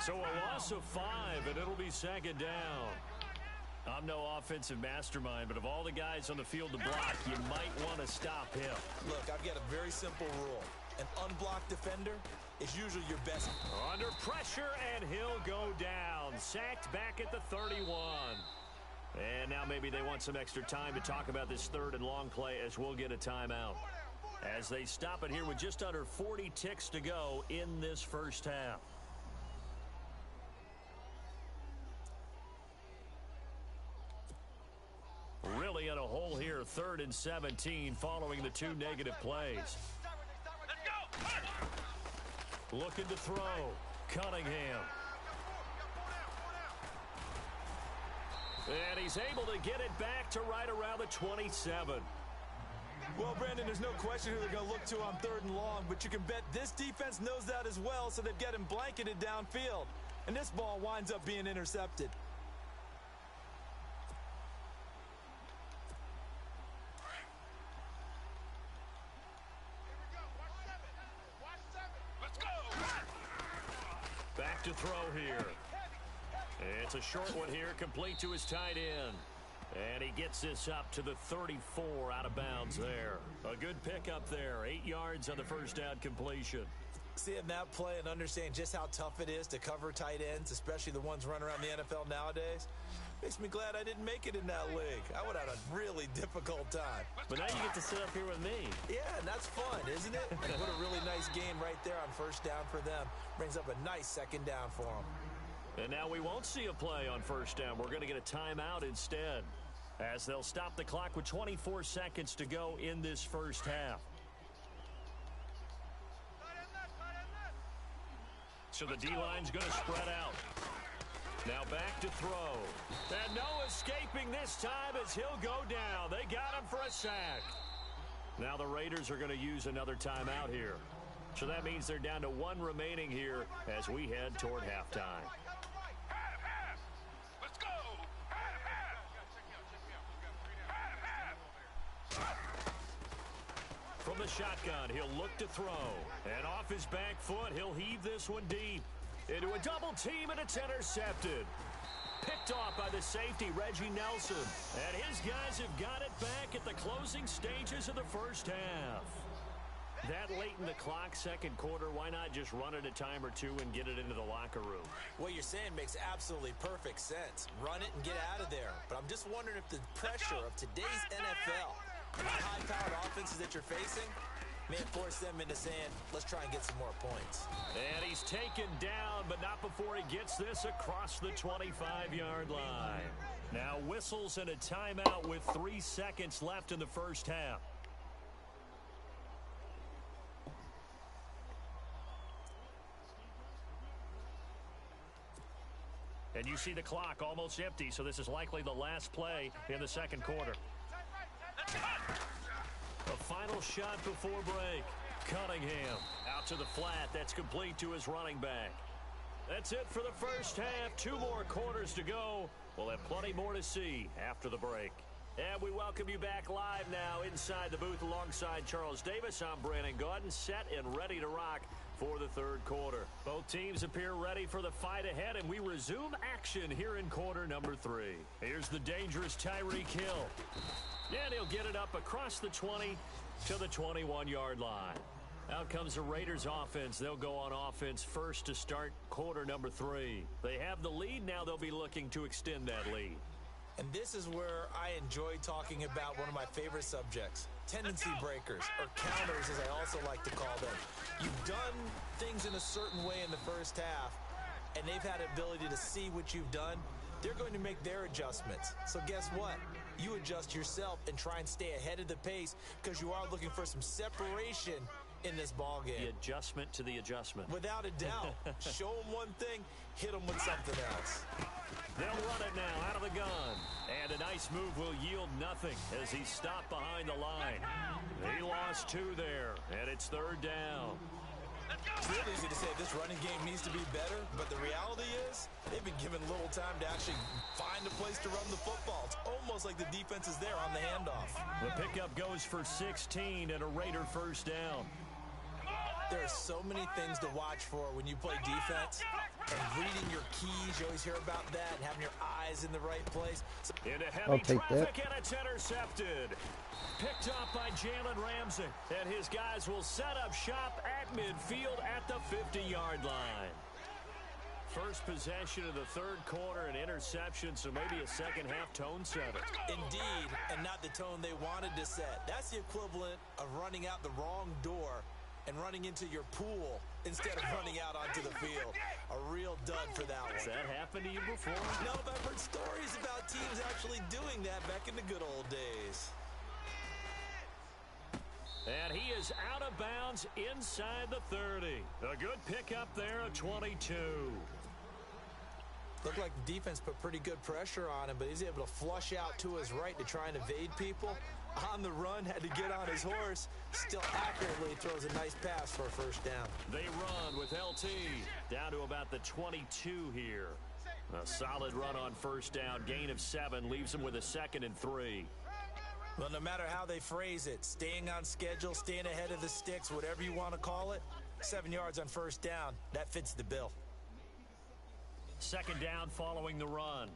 B: So a loss of 5, and it'll be 2nd down. I'm no offensive mastermind, but of all the guys on the field to block, you might want to stop him.
C: Look, I've got a very simple rule. An unblocked defender is usually your best.
B: Under pressure, and he'll go down. Sacked back at the 31. And now maybe they want some extra time to talk about this third and long play as we'll get a timeout. As they stop it here with just under 40 ticks to go in this first half. Really in a hole here, 3rd and 17 following the 2 negative plays. Looking to throw. Cunningham. And he's able to get it back to right around the 27.
C: Well, Brandon, there's no question who they're going to look to on 3rd and long, but you can bet this defense knows that as well, so they've got him blanketed downfield. And this ball winds up being intercepted.
B: Back to throw here. It's a short one here, complete to his tight end. And he gets this up to the 34 out of bounds there. A good pickup there. 8 yards on the first down completion.
C: Seeing that play and understanding just how tough it is to cover tight ends, especially the ones running around the NFL nowadays, makes me glad I didn't make it in that league. I would have had a really difficult time.
B: But now you get to sit up here with me.
C: Yeah, and that's fun, isn't it? And what a really nice game right there on first down for them. Brings up a nice second down for them.
B: And now we won't see a play on first down. We're going to get a timeout instead, as they'll stop the clock with 24 seconds to go in this first half. So the D-line's going to spread out. Now back to throw. And no escaping this time as he'll go down. They got him for a sack. Now the Raiders are going to use another timeout here. So that means they're down to 1 remaining here as we head toward halftime. From the shotgun, he'll look to throw. And off his back foot, he'll heave this one deep. Into a double team, and it's intercepted. Picked off by the safety, Reggie Nelson. And his guys have got it back at the closing stages of the first half. That late in the clock, second quarter, why not just run it a time or two and get it into the locker room?
C: What you're saying makes absolutely perfect sense. Run it and get out of there. But I'm just wondering if the pressure of today's NFL and the high-powered offenses that you're facing may force them into saying, let's try and get some more points.
B: And he's taken down, but not before he gets this across the 25-yard line. Now whistles and a timeout with 3 seconds left in the first half. And you see the clock almost empty, so this is likely the last play in the second quarter. A final shot before break. Cunningham out to the flat. That's complete to his running back. That's it for the first half. 2 more quarters to go. We'll have plenty more to see after the break. And we welcome you back live now inside the booth alongside Charles Davis. I'm Brandon Gaudin, set and ready to rock for the third quarter. Both teams appear ready for the fight ahead, and we resume action here in quarter number 3. Here's the dangerous Tyreek Hill. And he'll get it up across the 20 to the 21-yard line. Out comes the Raiders offense. They'll go on offense first to start quarter number 3. They have the lead. Now they'll be looking to extend that lead.
C: And this is where I enjoy talking about one of my favorite subjects, tendency breakers, or counters as I also like to call them. You've done things in a certain way in the first half, and they've had the ability to see what you've done. They're going to make their adjustments. So guess what? You adjust yourself and try and stay ahead of the pace because you are looking for some separation in this ball game.
B: The adjustment to the adjustment.
C: Without a doubt. Show them one thing, hit them with something else.
B: They'll run it now out of the gun. And a nice move will yield nothing as he's stopped behind the line. He lost 2 there, and it's third down.
C: It's real easy to say this running game needs to be better, but the reality is they've been given little time to actually find a place to run the football. It's almost like the defense is there on the handoff.
B: The pickup goes for 16 and a Raider first down.
C: There are so many things to watch for when you play defense. And reading your keys, you always hear about that, and having your eyes in the right place. So
B: into heavy traffic, and it's intercepted. Picked up by Jalen Ramsey. And his guys will set up shop at midfield at the 50-yard line. First possession of the third quarter, an interception, so maybe a second-half tone setter.
C: Indeed, and not the tone they wanted to set. That's the equivalent of running out the wrong door and running into your pool instead of running out onto the field. A real dud for that one.
B: Has that happened to you before?
C: No, but I've heard stories about teams actually doing that back in the good old days.
B: And he is out of bounds inside the 30. A good pickup there, a 22.
C: Looked like the defense put pretty good pressure on him, but he's able to flush out to his right to try and evade people. On the run, had to get on his horse. Still accurately throws a nice pass for a first down.
B: They run with LT down to about the 22 here. A solid run on first down. Gain of 7 leaves them with a 2nd and 3.
C: Well, no matter how they phrase it, staying on schedule, staying ahead of the sticks, whatever you want to call it, 7 yards on first down, that fits the bill.
B: 2nd down following the run.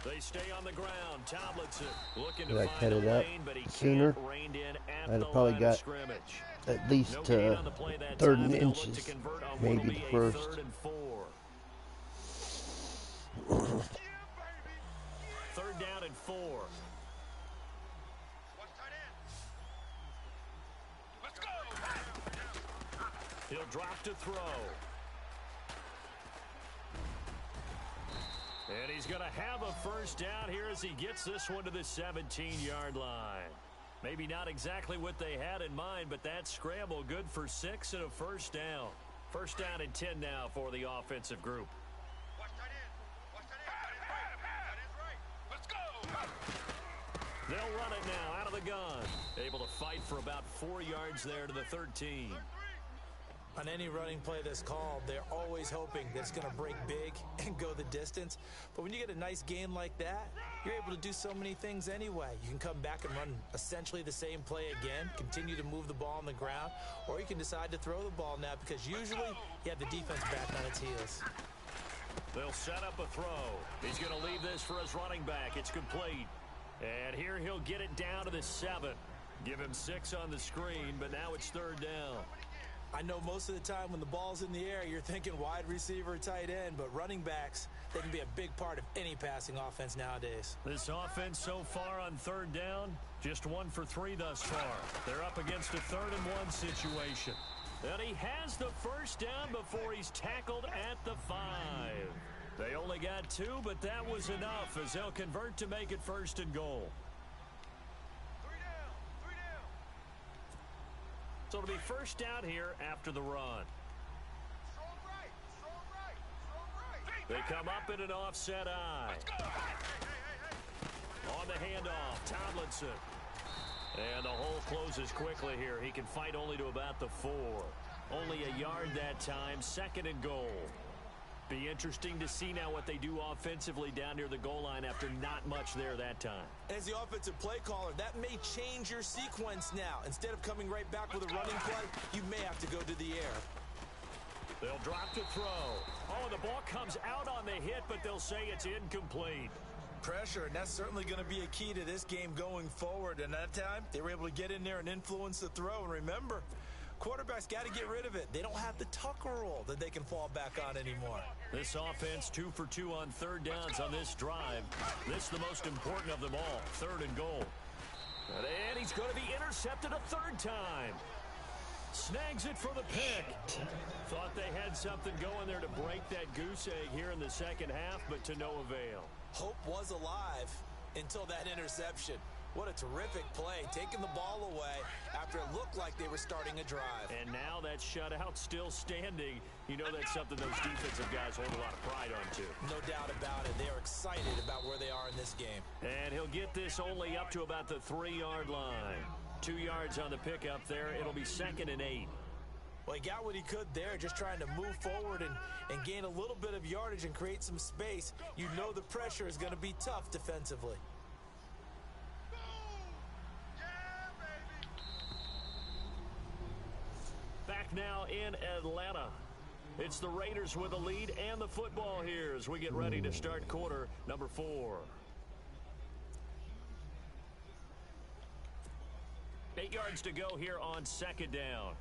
B: They stay on the ground. Tomlinson looking to find a lane, but he
A: sooner,
B: can't rein in at
A: I'd
B: the
A: have probably
B: line
A: got
B: of scrimmage.
A: at least
B: No gain on the play that
A: 3rd
B: time,
A: and
B: but they'll look
A: inches,
B: to convert on
A: maybe
B: what'll
A: the
B: be a
A: first.
B: 3rd and 4. 3rd down and 4. He'll drop to throw. And he's going to have a first down here as he gets this one to the 17-yard line. Maybe not exactly what they had in mind, but that scramble good for 6 and a first down. First down and 10 now for the offensive group. They'll run it now out of the gun. Able to fight for about 4 yards there to the 13.
C: On any running play that's called, they're always hoping that it's going to break big and go the distance. But when you get a nice gain like that, you're able to do so many things anyway. You can come back and run essentially the same play again, continue to move the ball on the ground, or you can decide to throw the ball now because usually you have the defense back on its heels.
B: They'll set up a throw. He's going to leave this for his running back. It's complete. And here he'll get it down to the 7. Give him 6 on the screen, but now it's 3rd down.
C: I know most of the time when the ball's in the air, you're thinking wide receiver, tight end, but running backs, they can be a big part of any passing offense nowadays.
B: This offense so far on 3rd down, just 1 for 3 thus far. They're up against a 3rd and 1 situation. And he has the first down before he's tackled at the 5. They only got 2, but that was enough as they'll convert to make it 1st and goal. So it'll be first down here after the run. They come up in an offset eye. On the handoff, Tomlinson. And the hole closes quickly here. He can fight only to about the 4. Only a yard that time, 2nd and goal. Be interesting to see now what they do offensively down near the goal line after not much there that time.
C: As the offensive play caller, that may change your sequence now. Instead of coming right back with a running play, you may have to go to the air.
B: They'll drop to throw. Oh, the ball comes out on the hit, but they'll say it's incomplete.
C: Pressure, and that's certainly going to be a key to this game going forward. And that time, they were able to get in there and influence the throw. And remember, quarterbacks got to get rid of it. They don't have the tucker roll that they can fall back on anymore.
B: This offense 2 for 2 on 3rd downs on this drive. This is the most important of them all, 3rd and goal. And he's going to be intercepted a 3rd time. Snags it for the pick. Thought they had something going there to break that goose egg here in the second half, but to no avail.
C: Hope was alive until that interception. What a terrific play, taking the ball away after it looked like they were starting a drive.
B: And now that shutout still standing. You know that's something those defensive guys hold a lot of pride on, too.
C: No doubt about it. They are excited about where they are in this game.
B: And he'll get this only up to about the 3-yard line. 2 yards on the pickup there. It'll be 2nd and 8.
C: Well, he got what he could there, just trying to move forward and gain a little bit of yardage and create some space. You know the pressure is going to be tough defensively.
B: Back now in Atlanta. It's the Raiders with the lead and the football here as we get ready to start quarter number 4. 8 yards to go here on second down.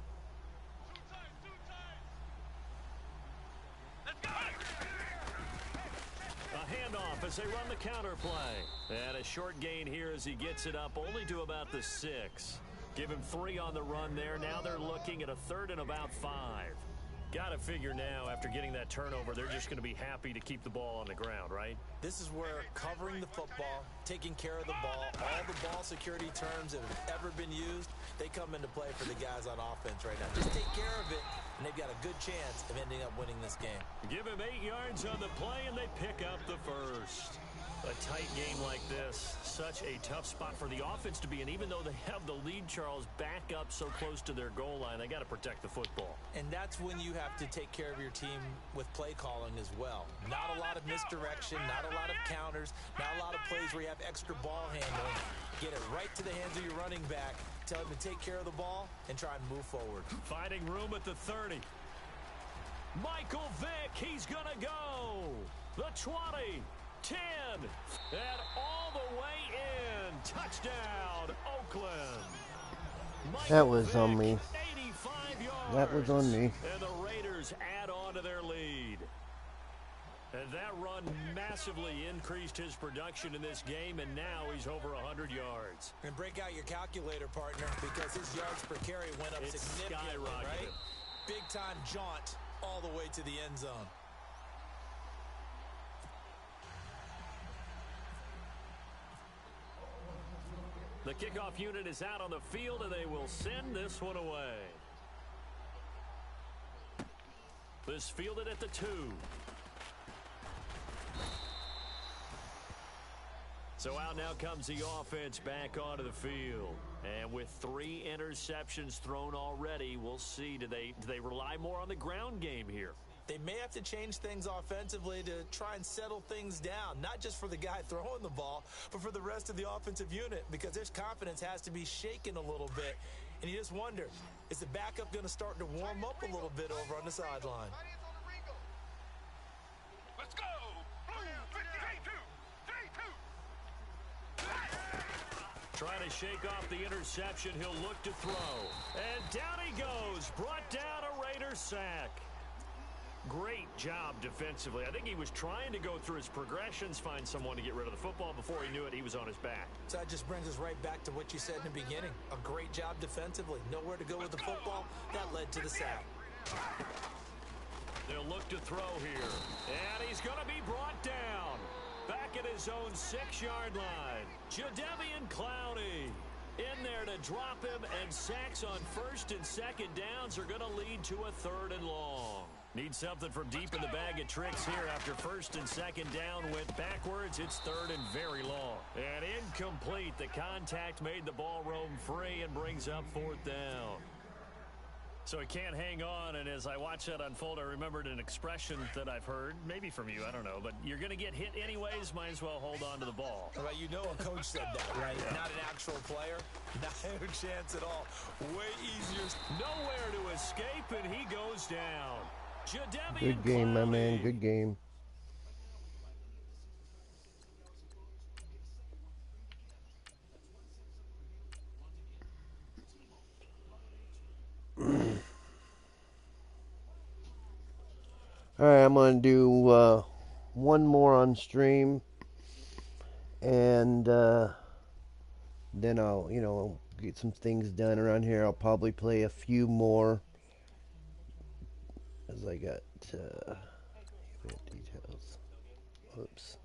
B: A handoff as they run the counter play. And a short gain here as he gets it up only to about the 6. Give him 3 on the run there. Now they're looking at a 3rd and about 5. Got to figure now, after getting that turnover, they're just going to be happy to keep the ball on the ground, right?
C: This is where covering the football, taking care of the ball, all the ball security terms that have ever been used, they come into play for the guys on offense right now. Just take care of it, and they've got a good chance of ending up winning this game.
B: Give him 8 yards on the play, and they pick up the first. A tight game like this, such a tough spot for the offense to be in. Even though they have the lead, Charles, back up so close to their goal line, they got to protect the football.
C: And that's when you have to take care of your team with play calling as well. Not a lot of misdirection, not a lot of counters, not a lot of plays where you have extra ball handling. Get it right to the hands of your running back. Tell him to take care of the ball and try and move forward.
B: Finding room at the 30. Michael Vick, he's going to go. The 20. 10, and all the way in. Touchdown, Oakland.
A: That was on me.
B: 85 yards.
A: That was on me.
B: And the Raiders add on to their lead. And that run massively increased his production in this game, and now he's over 100 yards.
C: And break out your calculator, partner, because his yards per carry went up significantly, right? Big-time jaunt all the way to the end zone.
B: The kickoff unit is out on the field, and they will send this one away. This fielded at the 2. So out now comes the offense back onto the field. And with 3 interceptions thrown already, we'll see. Do they rely more on the ground game here?
C: They may have to change things offensively to try and settle things down, not just for the guy throwing the ball, but for the rest of the offensive unit, because their confidence has to be shaken a little bit. And you just wonder, is the backup going to start to warm up a little bit over on the sideline?
E: Let's go! Blue 52!
B: Trying to shake off the interception, he'll look to throw. And down he goes, brought down a Raider sack. Great job defensively. I think he was trying to go through his progressions, find someone to get rid of the football. Before he knew it, he was on his back.
C: So that just brings us right back to what you said in the beginning. A great job defensively. Nowhere to go with the football. That led to the sack.
B: They'll look to throw here. And he's going to be brought down. Back at his own 6-yard line. Jadeveon Clowney in there to drop him, and sacks on 1st and 2nd downs are going to lead to a 3rd and long. Need something from deep in the bag of tricks here. After 1st and 2nd down went backwards, it's 3rd and very long. And incomplete. The contact made the ball roam free and brings up 4th down. So he can't hang on, and as I watch that unfold, I remembered an expression that I've heard, maybe from you, I don't know, but you're going to get hit anyways, might as well hold on to the ball.
C: Well, you know a coach said that, right? Yeah. Not an actual player. Not a chance at all. Way easier.
B: Nowhere to escape, and he goes down. Jadeveon
A: Good game,
B: Clowney.
A: my man. Good game. All right, I'm going to do one more on stream, and then I'll, get some things done around here. I'll probably play a few more, as I got details. Oops.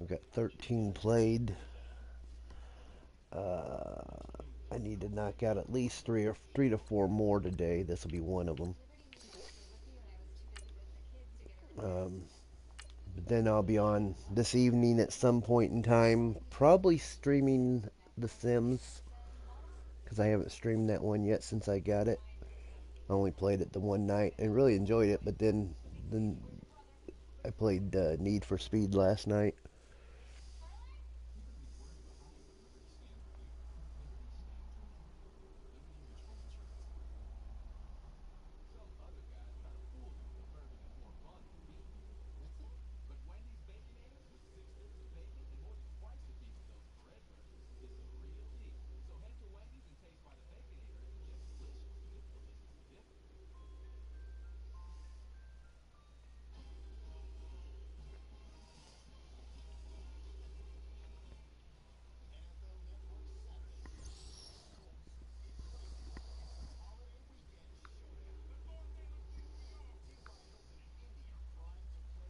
A: I've got 13 played. I need to knock out at least 3 to 4 more today. This will be one of them. But then I'll be on this evening at some point in time, probably streaming The Sims, because I haven't streamed that one yet since I got it. I only played it the one night and really enjoyed it, but then I played Need for Speed last night.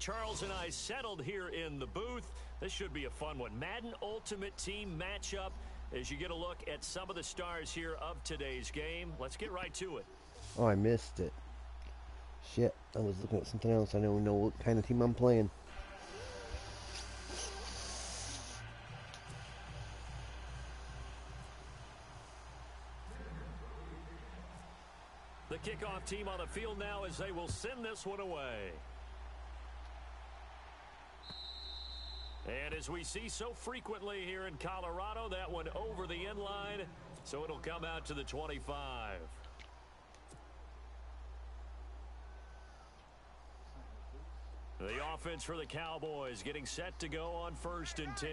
B: Charles and I settled here in the booth. This should be a fun one. Madden Ultimate Team matchup as you get a look at some of the stars here of today's game. Let's get right to it.
A: Oh, I missed it. Shit, I was looking at something else. I don't know what kind of team I'm playing.
B: The kickoff team on the field now as they will send this one away. And as we see so frequently here in Colorado, that one over the end line, so it'll come out to the 25. The offense for the Cowboys getting set to go on 1st and 10.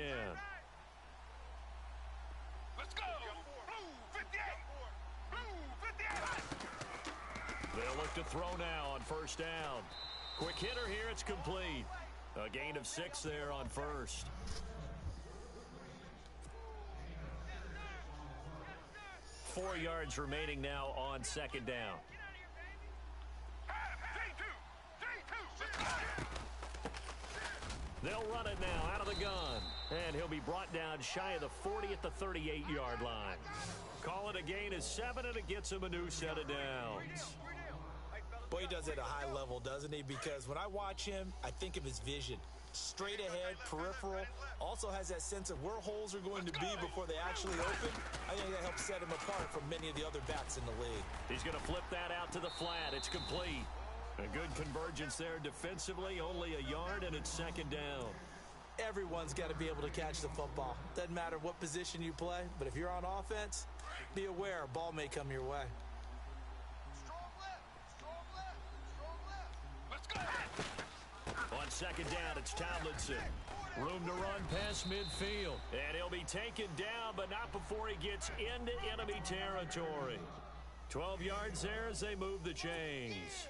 E: Let's go. Blue 58. Blue 58.
B: They'll look to throw now on 1st down. Quick hitter here, it's complete. A gain of 6 there on 1st. Four yards remaining now on 2nd down. They'll run it now out of the gun. And he'll be brought down shy of the 40 at the 38-yard line. Call it a gain of 7, and it gets him a new set of downs.
C: Boy, he does it at a high level, doesn't he? Because when I watch him, I think of his vision. Straight ahead, peripheral. Also has that sense of where holes are going to be before they actually open. I think that helps set him apart from many of the other backs in the league.
B: He's going to flip that out to the flat. It's complete. A good convergence there defensively. Only a yard, and it's 2nd down.
C: Everyone's got to be able to catch the football. Doesn't matter what position you play, but if you're on offense, be aware a ball may come your way.
B: On 2nd down, it's Tomlinson. Room to run past midfield. And he'll be taken down, but not before he gets into enemy territory. 12 yards there as they move the chains.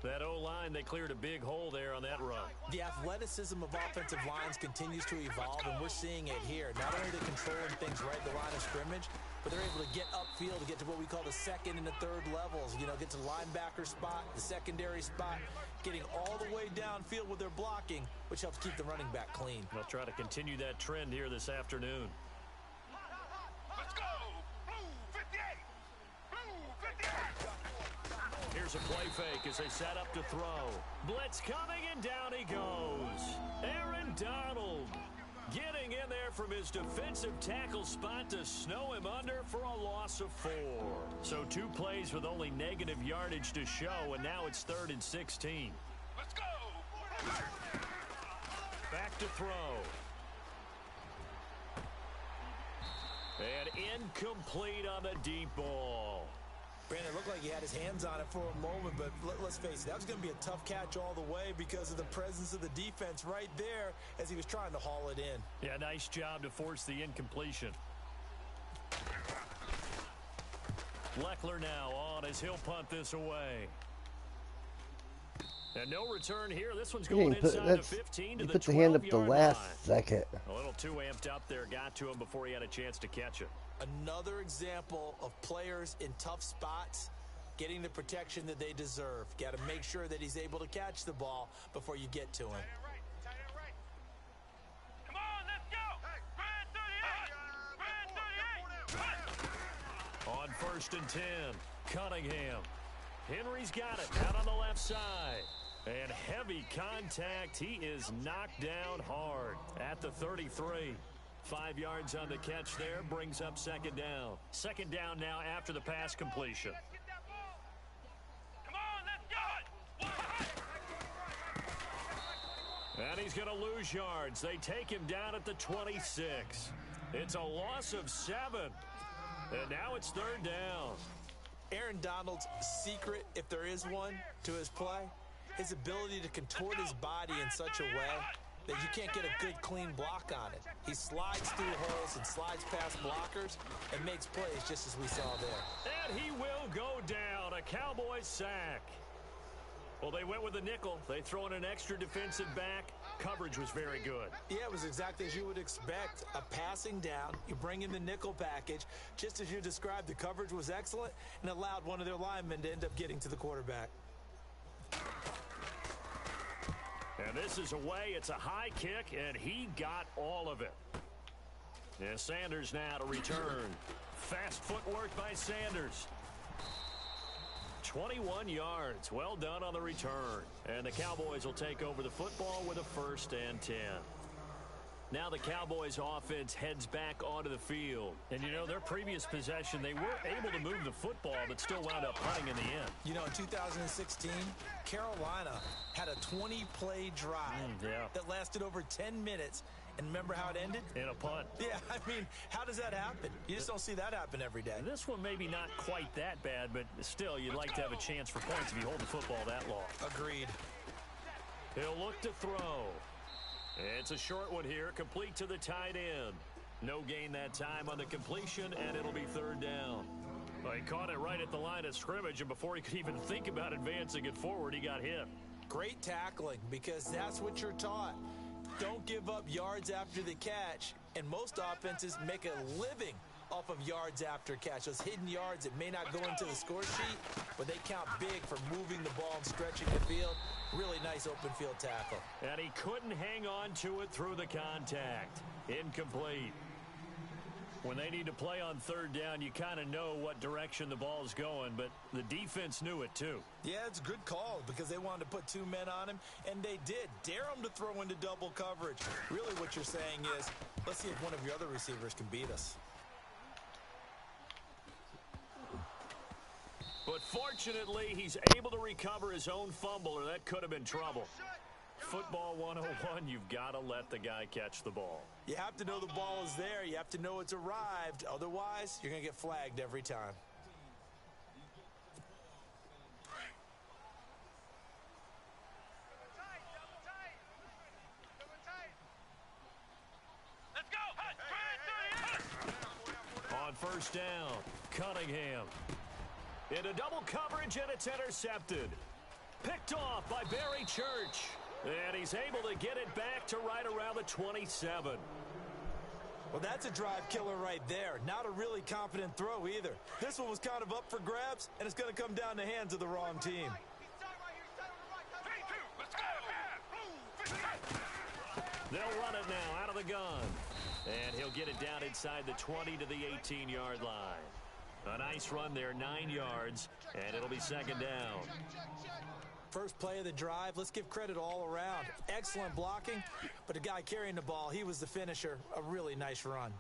B: That O-line, they cleared a big hole there on that run.
C: The athleticism of offensive lines continues to evolve, and we're seeing it here. Not only are they controlling things right at the line of scrimmage, but they're able to get upfield to get to what we call the 2nd and the 3rd levels. You know, get to the linebacker spot, the secondary spot, getting all the way downfield with their blocking, which helps keep the running back clean.
B: They'll try to continue that trend here this afternoon.
E: Let's go. Blue 58. Blue 58.
B: Here's a play fake as they set up to throw. Blitz coming, and down he goes. Aaron Donald getting in there from his defensive tackle spot to snow him under for a loss of 4. So 2 plays with only negative yardage to show, and now it's 3rd and 16.
E: Let's go.
B: Back to throw. And incomplete on the deep ball.
C: Brandon, it looked like he had his hands on it for a moment, but let's face it, that was going to be a tough catch all the way because of the presence of the defense right there as he was trying to haul it in.
B: Yeah, nice job to force the incompletion. Leckler now on as he'll punt this away. And no return here. This one's going inside the 15 to the 12-yard line.
A: He put the hand up the last second.
B: A little too amped up there. Got to him before he had a chance to catch it.
C: Another example of players in tough spots getting the protection that they deserve. Got to make sure that he's able to catch the ball before you get to him.
E: Come on, let's go. Red 38. Red 38.
B: On 1st and 10, Cunningham. Henry's got it out on the left side. And heavy contact. He is knocked down hard at the 33. 5 yards on the catch there, brings up 2nd down. 2nd down now after the pass completion.
E: Let's get that ball. Come on, let's go.
B: And he's going to lose yards. They take him down at the 26. It's a loss of 7. And now it's 3rd down.
C: Aaron Donald's secret, if there is one, to his play, his ability to contort his body in such a way that you can't get a good, clean block on it. He slides through holes and slides past blockers and makes plays just as we saw there.
B: And he will go down. A Cowboys sack. Well, they went with a nickel. They throw in an extra defensive back. Coverage was very good.
C: Yeah, it was exactly as you would expect. A passing down. You bring in the nickel package. Just as you described, the coverage was excellent and allowed one of their linemen to end up getting to the quarterback.
B: And this is away. It's a high kick, and he got all of it. And Sanders now to return. Fast footwork by Sanders. 21 yards. Well done on the return. And the Cowboys will take over the football with a 1st and 10. Now the Cowboys offense heads back onto the field. And, you know, their previous possession, they were able to move the football, but still wound up punting in the end.
C: You know, in 2016, Carolina had a 20-play drive that lasted over 10 minutes. And remember how it ended?
B: In a punt.
C: Yeah, I mean, how does that happen? You just don't see that happen every day.
B: This one maybe not quite that bad, but still, you'd like to have a chance for points if you hold the football that long.
C: Agreed.
B: He'll look to throw. It's a short one here, complete to the tight end. No gain that time on the completion, and it'll be 3rd down. Well, he caught it right at the line of scrimmage, and before he could even think about advancing it forward, he got hit.
C: Great tackling, because that's what you're taught. Don't give up yards after the catch, and most offenses make a living off of yards after catch. Those hidden yards that may not go into the score sheet, but they count big for moving the ball and stretching the field. Really nice open field tackle.
B: And he couldn't hang on to it through the contact. Incomplete. When they need to play on 3rd down, you kind of know what direction the ball's going, but the defense knew it too.
C: Yeah, it's a good call because they wanted to put 2 men on him, and they did. Dare him to throw into double coverage. Really what you're saying is, let's see if one of your other receivers can beat us.
B: But fortunately, he's able to recover his own fumble, or that could have been trouble. Football 101, you've got to let the guy catch the ball.
C: You have to know the ball is there. You have to know it's arrived. Otherwise, you're going to get flagged every time.
B: On 1st down, Cunningham. Into double coverage, and it's intercepted. Picked off by Barry Church. And he's able to get it back to right around the 27.
C: Well, that's a drive killer right there. Not a really confident throw either. This one was kind of up for grabs, and it's going to come down the hands of the wrong team.
B: They'll run it now out of the gun. And he'll get it down inside the 20 to the 18-yard line. A nice run there, 9 yards, and it'll be 2nd down.
C: First play of the drive, let's give credit all around. Excellent blocking, but the guy carrying the ball, he was the finisher. A really nice run.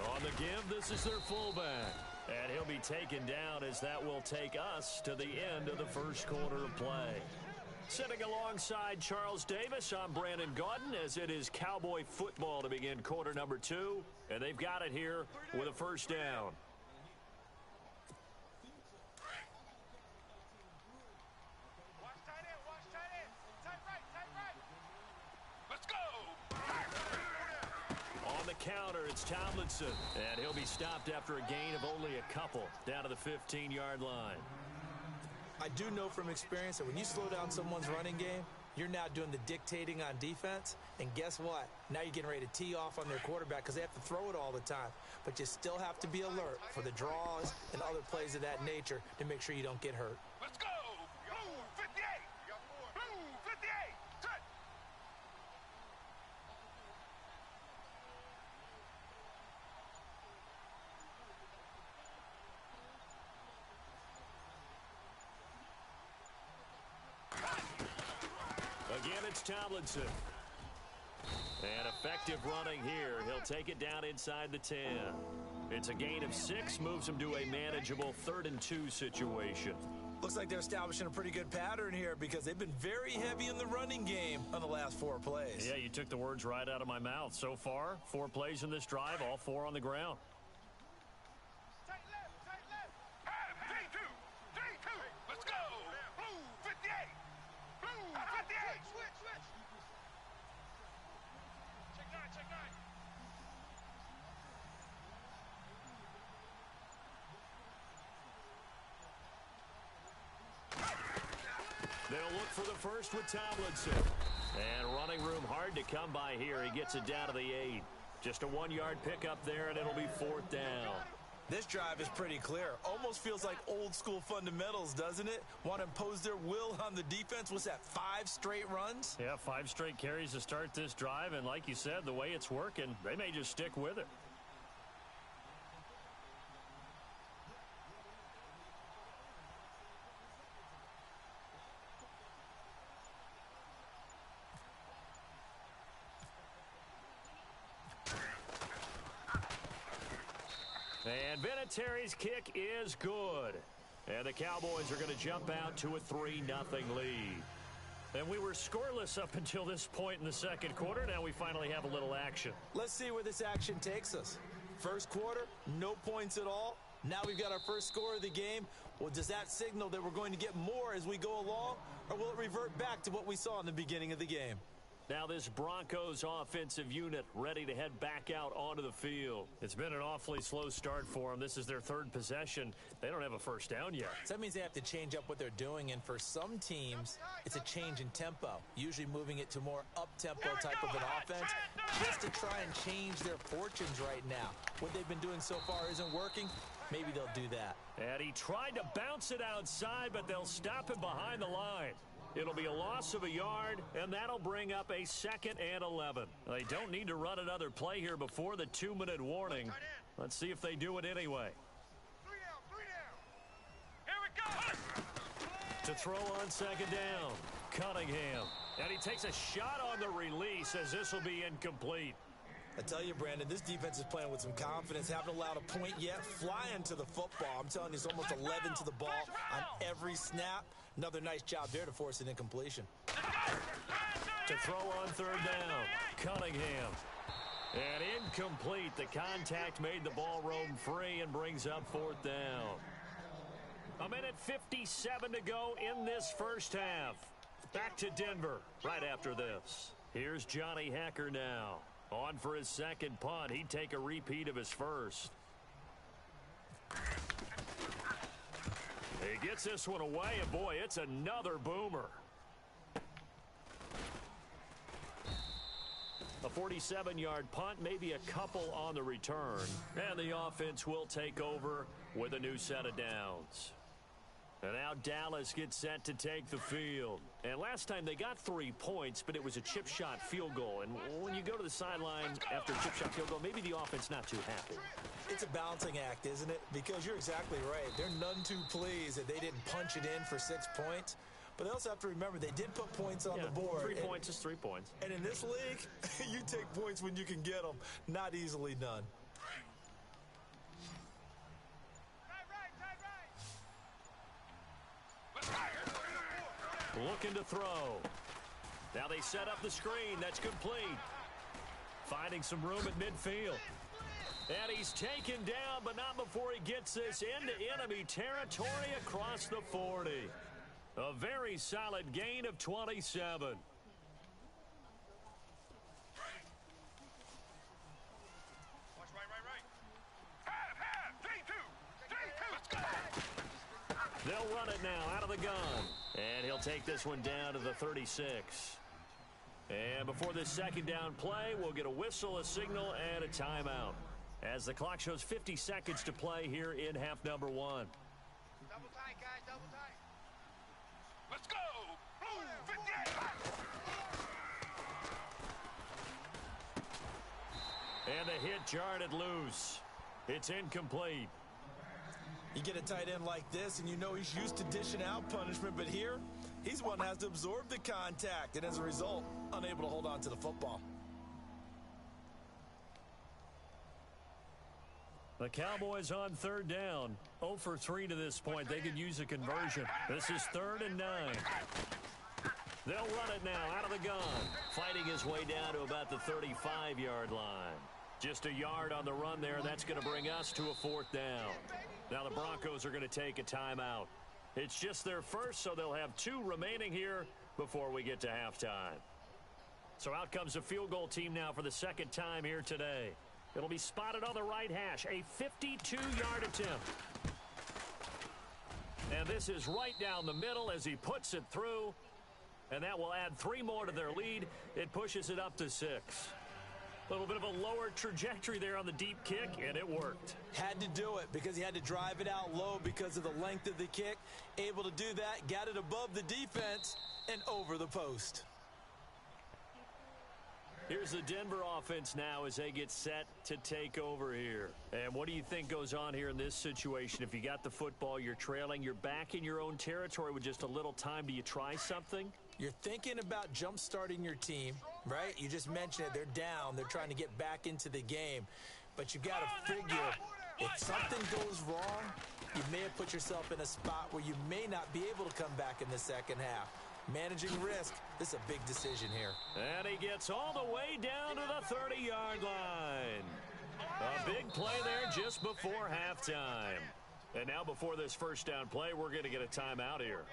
B: On the give, this is their fullback. And he'll be taken down as that will take us to the end of the 1st quarter of play. Sitting alongside Charles Davis, I'm Brandon Gaudin as it is Cowboy football to begin quarter number 2. And they've got it here with a 1st down. Counter, it's Tomlinson, and he'll be stopped after a gain of only a couple down to the 15-yard line.
C: I do know from experience that when you slow down someone's running game, you're now doing the dictating on defense, and guess what? Now you're getting ready to tee off on their quarterback because they have to throw it all the time. But you still have to be alert for the draws and other plays of that nature to make sure you don't get hurt.
E: Let's go! Blue 58! Blue 58! Touch!
B: Again, it's Tomlinson. And effective running here. He'll take it down inside the 10. It's a gain of 6, moves him to a manageable 3rd and 2 situation.
C: Looks like they're establishing a pretty good pattern here because they've been very heavy in the running game on the last 4 plays.
B: Yeah, you took the words right out of my mouth. So far, 4 plays in this drive, all 4 on the ground.
E: Tight left! D2! Let's go! Blue 58! Blue 58! Switch! Check 9!
B: They'll look for the first with Tomlinson. And running room hard to come by here. He gets it down to the 8. Just a 1-yard pickup there, and it'll be 4th down.
C: This drive is pretty clear. Almost feels like old school fundamentals, doesn't it? Want to impose their will on the defense. What's that, 5 straight runs?
B: Yeah, 5 straight carries to start this drive. And like you said, the way it's working, they may just stick with it. And Vinatieri's kick is good. And the Cowboys are going to jump out to a 3-0 lead. And we were scoreless up until this point in the second quarter. Now we finally have a little action.
C: Let's see where this action takes us. First quarter, no points at all. Now we've got our first score of the game. Well, does that signal that we're going to get more as we go along? Or will it revert back to what we saw in the beginning of the game?
B: Now this Broncos offensive unit ready to head back out onto the field. It's been an awfully slow start for them. This is their third possession. They don't have a first down yet.
C: So that means they have to change up what they're doing, and for some teams, it's a change in tempo, usually moving it to more up-tempo type of an offense just to try and change their fortunes right now. What they've been doing so far isn't working. Maybe they'll do that.
B: And he tried to bounce it outside, but they'll stop him behind the line. It'll be a loss of a yard, and that'll bring up a 2nd and 11. They don't need to run another play here before the 2-minute warning. Let's see if they do it anyway.
E: 3 down. Here we go.
B: To throw on 2nd down, Cunningham. And he takes a shot on the release as this will be incomplete.
C: I tell you, Brandon, this defense is playing with some confidence. Haven't allowed a point yet. Flying to the football. I'm telling you, it's almost 11 to the ball on every snap. Another nice job there to force an incompletion.
B: To throw on 3rd down, Cunningham. And incomplete. The contact made the ball roam free and brings up 4th down. 1:57 to go in this first half. Back to Denver right after this. Here's Johnny Hekker now. On for his second punt. He'd take a repeat of his first. He gets this one away, and boy, it's another boomer. A 47-yard punt, maybe a couple on the return. And the offense will take over with a new set of downs. And now Dallas gets set to take the field. And last time they got 3 points, but it was a chip shot field goal. And when you go to the sideline after a chip shot field goal, maybe the offense not too happy.
C: It's a balancing act, isn't it? Because you're exactly right. They're none too pleased that they didn't punch it in for 6 points. But they also have to remember they did put points on the board.
B: 3 points is 3 points.
C: And in this league, you take points when you can get them. Not easily done.
B: Looking to throw. Now they set up the screen. That's complete. Finding some room at midfield. And he's taken down, but not before he gets this into enemy territory across the 40. A very solid gain of 27.
E: Watch right. Have. 3-2. Let's go.
B: They'll run it now out of the gun. And he'll take this one down to the 36. And before this second down play, we'll get a whistle, a signal, and a timeout. As the clock shows 50 seconds to play here in half number 1.
E: Double tight, guys. Double tight. Let's go. Blue 58.
B: And the hit jarred it loose. It's incomplete.
C: You get a tight end like this, and you know he's used to dishing out punishment, but here, he's one that has to absorb the contact, and as a result, unable to hold on to the football.
B: The Cowboys on 3rd down. 0 for 3 to this point. They could use a conversion. This is 3rd and 9. They'll run it now out of the gun. Fighting his way down to about the 35-yard line. Just a yard on the run there. That's going to bring us to a 4th down. Now the Broncos are going to take a timeout. It's just their first, so they'll have 2 remaining here before we get to halftime. So out comes the field goal team now for the second time here today. It'll be spotted on the right hash. A 52-yard attempt. And this is right down the middle as he puts it through. And that will add 3 more to their lead. It pushes it up to 6. A little bit of a lower trajectory there on the deep kick, and it worked.
C: Had to do it because he had to drive it out low because of the length of the kick. Able to do that, got it above the defense and over the post.
B: Here's the Denver offense now as they get set to take over here. And what do you think goes on here in this situation? If you got the football, you're trailing, you're back in your own territory with just a little time. Do you try something?
C: You're thinking about jump-starting your team, right? You just mentioned it. They're down. They're trying to get back into the game. But you got to figure if something goes wrong, you may have put yourself in a spot where you may not be able to come back in the second half. Managing risk, this is a big decision here.
B: And he gets all the way down to the 30-yard line. A big play there just before halftime. And now before this first down play, we're going to get a timeout here,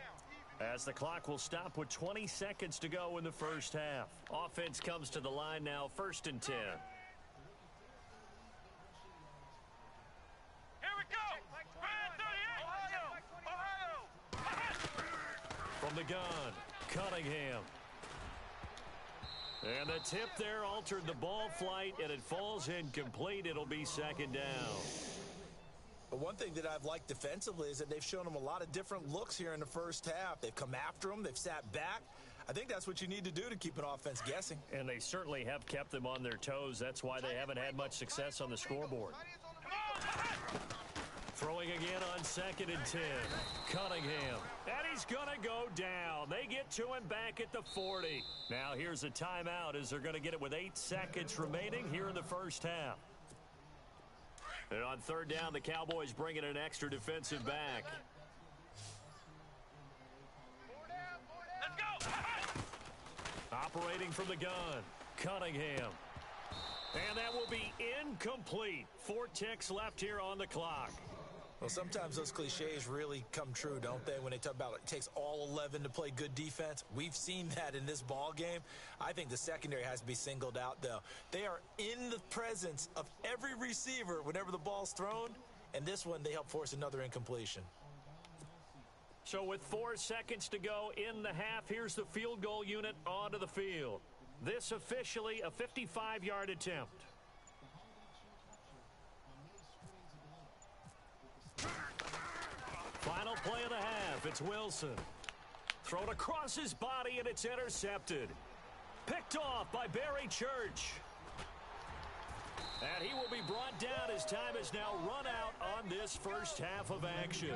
B: as the clock will stop with 20 seconds to go in the first half. Offense comes to the line now, 1st and 10.
E: Here we go. Red 38. Ohio.
B: From the gun, Cunningham. And the tip there altered the ball flight, and it falls incomplete. It'll be 2nd down.
C: But one thing that I've liked defensively is that they've shown them a lot of different looks here in the first half. They've come after them. They've sat back. I think that's what you need to do to keep an offense guessing.
B: And they certainly have kept them on their toes. That's why they haven't had much success on the scoreboard. Throwing again on 2nd and 10. Cunningham. And he's going to go down. They get to him back at the 40. Now here's a timeout as they're going to get it with 8 seconds remaining here in the first half. And on 3rd down, the Cowboys bring in an extra defensive back.
E: Let's go.
B: Operating from the gun, Cunningham. And that will be incomplete. 4 ticks left here on the clock.
C: Well, sometimes those cliches really come true, don't they? When they talk about it takes all 11 to play good defense. We've seen that in this ball game. I think the secondary has to be singled out, though. They are in the presence of every receiver whenever the ball's thrown. And this one, they help force another incompletion.
B: So with 4 seconds to go in the half, here's the field goal unit onto the field. This officially a 55-yard attempt. Final play of the half. It's Wilson. Thrown across his body, and it's intercepted. Picked off by Barry Church. And he will be brought down as time is now run out on this first half of action.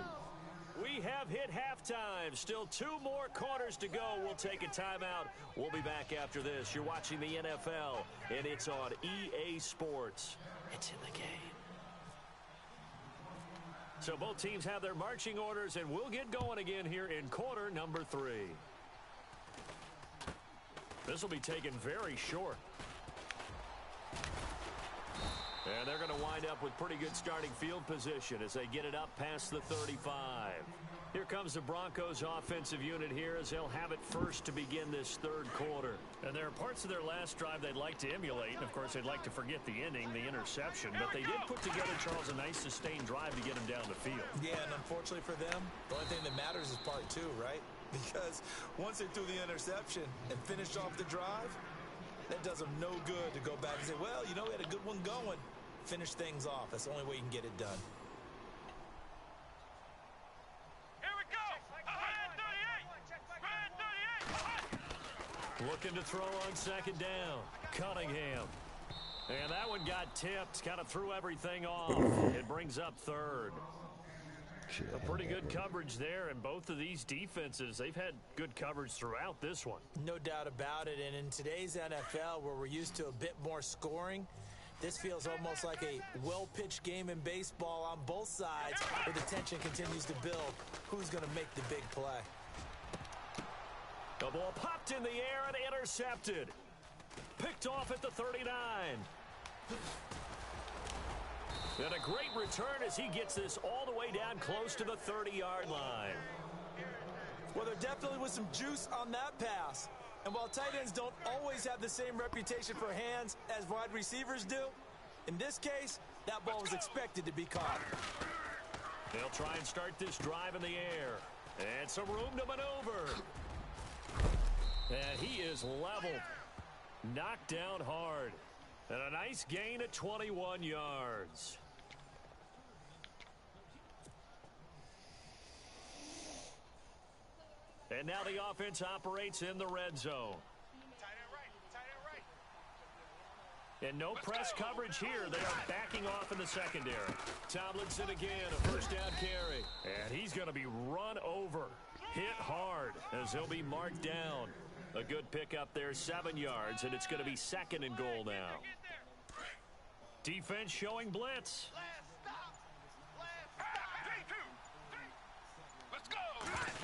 B: We have hit halftime. Still 2 more quarters to go. We'll take a timeout. We'll be back after this. You're watching the NFL, and it's on EA Sports. It's in the game. So both teams have their marching orders, and we'll get going again here in quarter number 3. This will be taken very short. And they're going to wind up with pretty good starting field position as they get it up past the 35. Here comes the Broncos offensive unit here as they'll have it first to begin this 3rd quarter. And there are parts of their last drive they'd like to emulate. And, of course, they'd like to forget the ending, the interception. But they did put together, Charles, a nice sustained drive to get them down the field.
C: Yeah, and unfortunately for them, the only thing that matters is part 2, right? Because once they threw the interception and finished off the drive, that does them no good to go back and say, well, you know, we had a good one going. Finish things off. That's the only way you can get it done.
E: Here we go. Red 38. Red 38.
B: Looking to throw on 2nd down. Cunningham. And that one got tipped. Kind of threw everything off. It brings up 3rd. A pretty good coverage there, and both of these defenses, they've had good coverage throughout this one.
C: No doubt about it. And in today's NFL, where we're used to a bit more scoring, this feels almost like a well-pitched game in baseball on both sides, where the tension continues to build. Who's going to make the big play?
B: The ball popped in the air and intercepted. Picked off at the 39. And a great return as he gets this all the way down close to the 30-yard line.
C: Well, there definitely was some juice on that pass. And while tight ends don't always have the same reputation for hands as wide receivers do, in this case, that ball was expected to be caught.
B: They'll try and start this drive in the air. And some room to maneuver. And he is leveled. Knocked down hard. And a nice gain of 21 yards. And now the offense operates in the red zone.
E: Tight end right. Tight end right.
B: And no press coverage here. They are backing off in the secondary. Tomlinson again, a first down carry. And he's going to be run over. Hit hard as he'll be marked down. A good pickup there, 7 yards, and it's going to be 2nd and goal now. Defense showing blitz.
E: Last stop. Last stop. Let's go.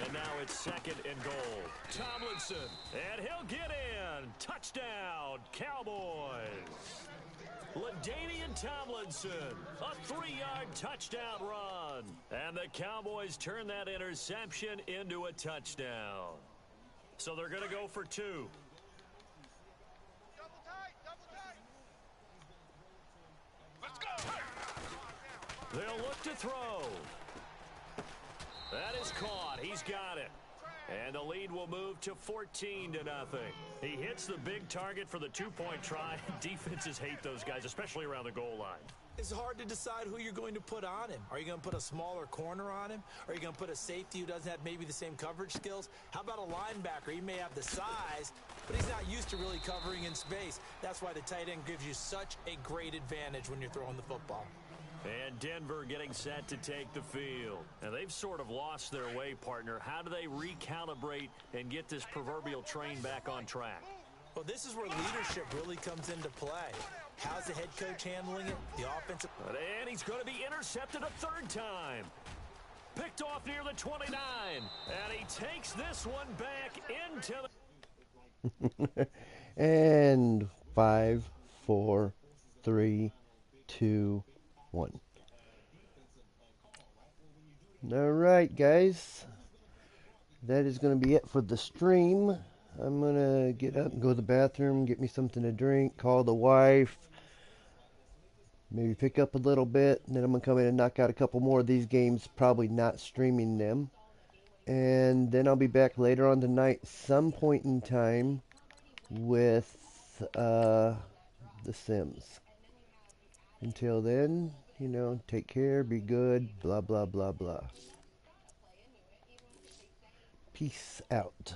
B: And now it's 2nd and goal. Tomlinson, and he'll get in. Touchdown, Cowboys. LaDainian Tomlinson, a 3-yard touchdown run. And the Cowboys turn that interception into a touchdown. So they're going to go for 2.
E: Double tight. Double tight. Let's go.
B: They'll look to throw. That is caught. He's got it. And the lead will move to 14-0. He hits the big target for the 2-point try. Defenses hate those guys, especially around the goal line.
C: It's hard to decide who you're going to put on him. Are you going to put a smaller corner on him? Are you going to put a safety who doesn't have maybe the same coverage skills? How about a linebacker? He may have the size, but he's not used to really covering in space. That's why the tight end gives you such a great advantage when you're throwing the football.
B: And Denver getting set to take the field. And they've sort of lost their way, partner. How do they recalibrate and get this proverbial train back on track?
C: Well, this is where leadership really comes into play. How's the head coach handling it? The offensive...
B: And he's going to be intercepted a 3rd time. Picked off near the 29. And he takes this one back into the...
A: And 5, 4, 3, 2, 1. All right, guys. That is going to be it for the stream. I'm going to get up and go to the bathroom, get me something to drink, call the wife, maybe pick up a little bit, and then I'm going to come in and knock out a couple more of these games, probably not streaming them. And then I'll be back later on tonight, some point in time, with The Sims. Until then, take care, be good, blah, blah, blah, blah. Peace out.